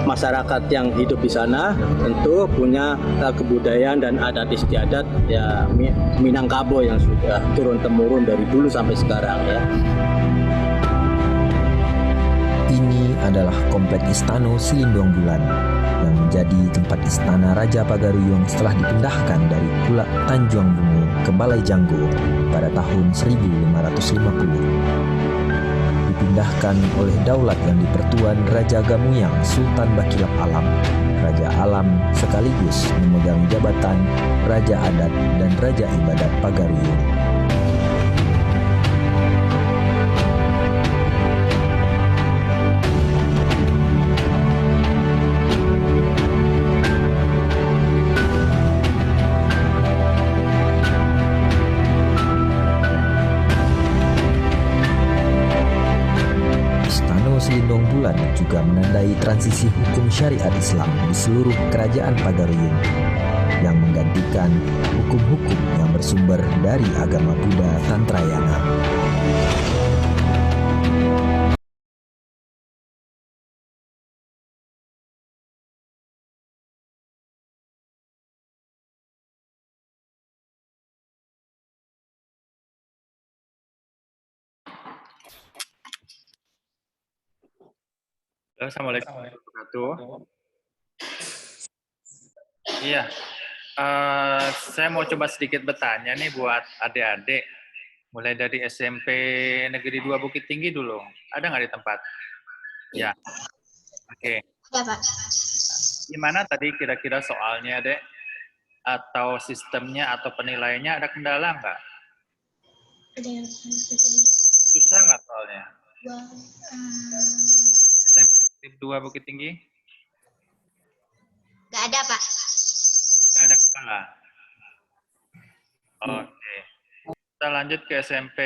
masyarakat yang hidup di sana tentu punya kebudayaan dan adat istiadat ya Minangkabau yang sudah turun temurun dari dulu sampai sekarang ya. Ini adalah komplek Istana Selindong Bulan yang menjadi tempat istana Raja Pagaruyung setelah dipindahkan dari Kulak Tanjung Bungu ke Balai Janggo pada tahun 1550. Dipindahkan oleh daulat yang dipertuan Raja Gamuyang Sultan Bakilap Alam. Raja Alam sekaligus memegang jabatan Raja Adat dan Raja Ibadat Pagaruyung. Selindong Bulan juga menandai transisi hukum syariat Islam di seluruh kerajaan Pagaruyung yang menggantikan hukum-hukum yang bersumber dari agama Buddha Tantrayana. Assalamualaikum warahmatullahi wabarakatuh. Iya, saya mau coba sedikit bertanya nih buat adik-adik, mulai dari SMP Negeri 2 Bukit Tinggi dulu. Ada nggak di tempat? Ya, oke. Ya, Pak. Gimana tadi kira-kira soalnya, Dek? Atau sistemnya atau penilaiannya ada kendala nggak? Susah nggak soalnya? SMP 2 Bukit Tinggi? Nggak ada, Pak. Nggak ada kendala? Oke. Kita lanjut ke SMP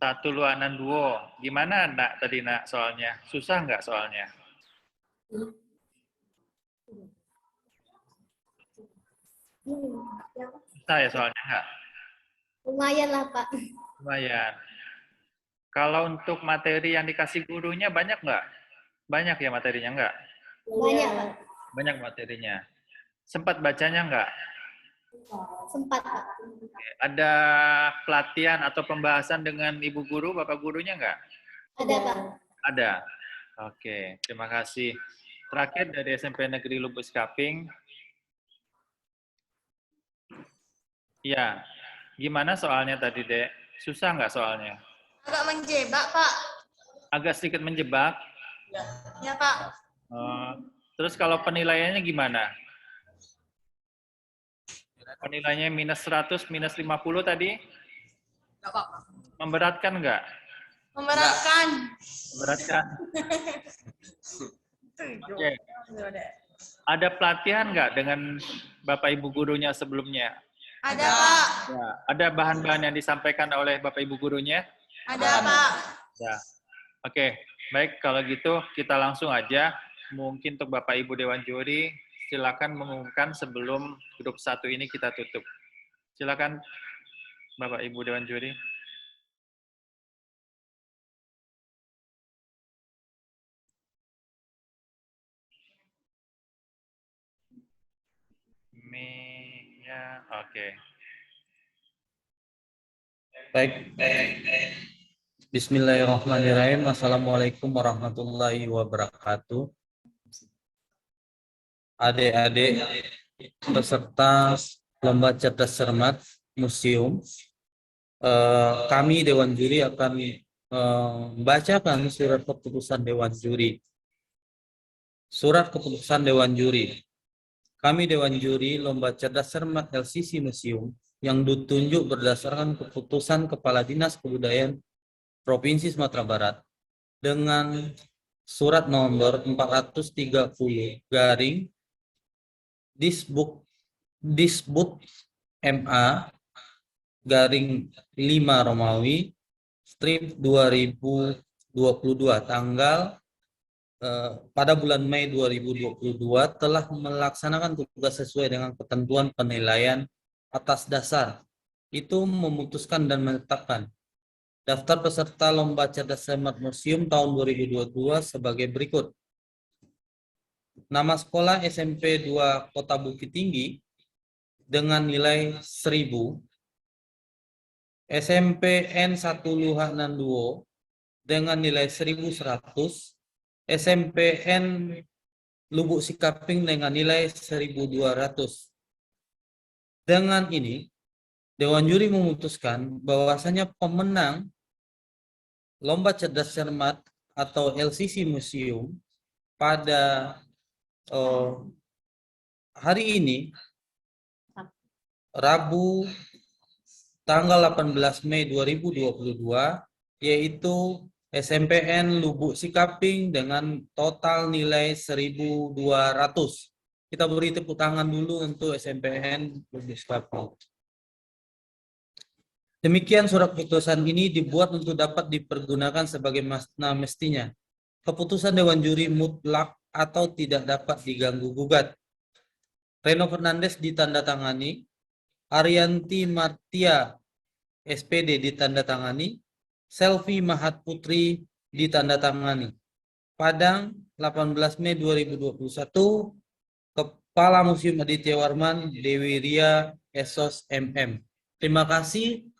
1 Luanan Duo. Gimana, Nak, tadi, Nak, soalnya? Susah nggak soalnya? Susah ya soalnya nggak? Lumayan lah, Pak. Lumayan. Kalau untuk materi yang dikasih gurunya banyak nggak? Banyak ya materinya nggak? Banyak, Pak. Banyak materinya. Sempat bacanya nggak? Sempat, Pak. Ada pelatihan atau pembahasan dengan ibu guru, bapak gurunya nggak? Ada, Pak. Ada. Oke, terima kasih. Terakhir dari SMP Negeri Lubuk Sikaping. Ya, gimana soalnya tadi, Dek? Susah nggak soalnya? Agak menjebak, Pak. Agak sedikit menjebak. Ya, Pak. Terus kalau penilaiannya gimana? Penilaiannya minus 100, minus 50 tadi? Memberatkan nggak? Memberatkan. Memberatkan. Oke. Ada pelatihan nggak dengan Bapak Ibu gurunya sebelumnya? Ada, Pak. Ya. Ada bahan-bahan yang disampaikan oleh Bapak Ibu gurunya? Ada, Pak. Ya. Oke, baik kalau gitu kita langsung aja. Mungkin untuk Bapak Ibu Dewan Juri, silakan mengumumkan sebelum grup 1 ini kita tutup. Silakan Bapak Ibu Dewan Juri. Ya, oke. Baik. Bismillahirrahmanirrahim. Assalamualaikum warahmatullahi wabarakatuh. Adik-adik peserta Lomba Cerdas Cermat Museum, kami Dewan Juri akan membacakan surat keputusan Dewan Juri. Surat keputusan Dewan Juri. Kami Dewan Juri Lomba Cerdas Cermat LCC Museum yang ditunjuk berdasarkan keputusan Kepala Dinas Kebudayaan Provinsi Sumatera Barat dengan surat nomor 430 garing Disbud MA garing 5 Romawi strip 2022 tanggal pada bulan Mei 2022 telah melaksanakan tugas sesuai dengan ketentuan penilaian atas dasar itu memutuskan dan menetapkan daftar peserta Lomba Cerdas Cermat Museum tahun 2022 sebagai berikut. Nama sekolah SMP 2 Kota Bukit Tinggi dengan nilai 1000, SMPN 1 Luhak Nanduo dengan nilai 1100, SMPN Lubuk Sikaping dengan nilai 1200. Dengan ini, Dewan Juri memutuskan bahwasanya pemenang Lomba Cerdas Cermat atau LCC Museum pada hari ini, Rabu tanggal 18 Mei 2022, yaitu SMPN Lubuk Sikaping dengan total nilai 1200. Kita beri tepuk tangan dulu untuk SMPN Lubuk Sikaping. Demikian surat keputusan ini dibuat untuk dapat dipergunakan sebagai mestinya. Keputusan Dewan Juri mutlak atau tidak dapat diganggu gugat. Reno Fernandes ditandatangani, Arianti Martia SPD ditandatangani, Selvi Mahat Putri ditandatangani. Padang 18 Mei 2021, Kepala Museum Aditya Warman Dewi Ria Esos MM. Terima kasih.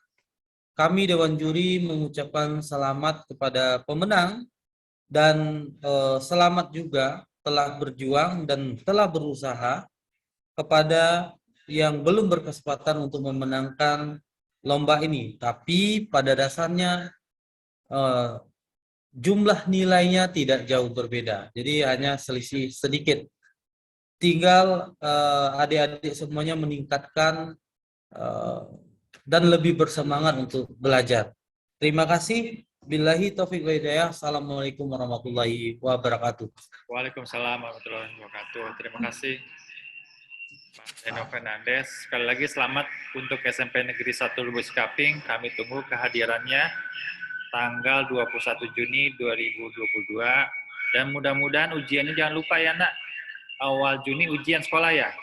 Kami Dewan Juri mengucapkan selamat kepada pemenang dan selamat juga telah berjuang dan telah berusaha kepada yang belum berkesempatan untuk memenangkan lomba ini. Tapi pada dasarnya jumlah nilainya tidak jauh berbeda. Jadi hanya selisih sedikit. Tinggal adik-adik semuanya meningkatkan dan lebih bersemangat untuk belajar. Terima kasih. Billahi taufiq wa hidayah. Assalamualaikum warahmatullahi wabarakatuh. Waalaikumsalam warahmatullahi wabarakatuh. Terima kasih Pak Reno Fernandes. Sekali lagi selamat untuk SMP Negeri 1 Lubuk Sikaping. Kami tunggu kehadirannya tanggal 21 Juni 2022. Dan mudah-mudahan ujiannya jangan lupa ya nak. Awal Juni ujian sekolah ya.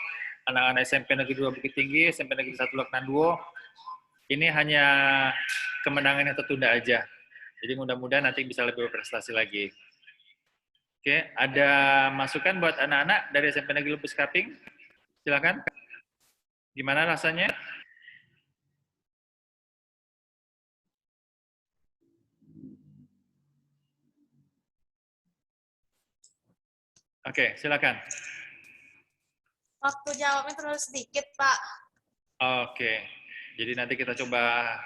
anak-anak SMP Negeri 2 Bukit Tinggi, SMP Negeri 1 Loknanduo, ini hanya kemenangan yang tertunda aja. Jadi mudah-mudahan nanti bisa lebih berprestasi lagi. Oke, ada masukan buat anak-anak dari SMP Negeri Lubis Kaping? Silakan. Gimana rasanya? Oke, silakan. Waktu jawabnya terlalu sedikit, Pak. Oke, jadi nanti kita coba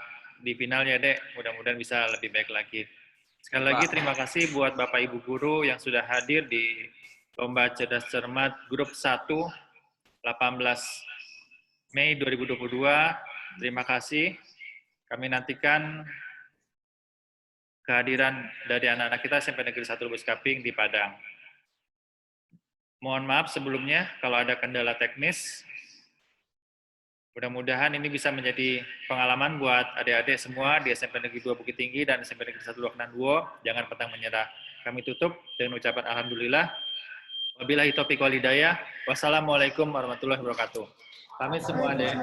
di final ya, Dek. Mudah-mudahan bisa lebih baik lagi. Sekali lagi terima kasih buat Bapak Ibu Guru yang sudah hadir di Lomba Cerdas Cermat Grup 1, 18 Mei 2022. Terima kasih. Kami nantikan kehadiran dari anak-anak kita SMP Negeri 1 Lubis Kaping di Padang. Mohon maaf sebelumnya kalau ada kendala teknis. Mudah-mudahan ini bisa menjadi pengalaman buat adik-adik semua di SMP Negeri 2 Bukit Tinggi dan SMP Negeri 1 Loknanduo. Jangan pantang menyerah. Kami tutup dengan ucapan alhamdulillah. Wabillahi taufiq wal hidayah. Wassalamualaikum warahmatullahi wabarakatuh. Pamit semua, Dek.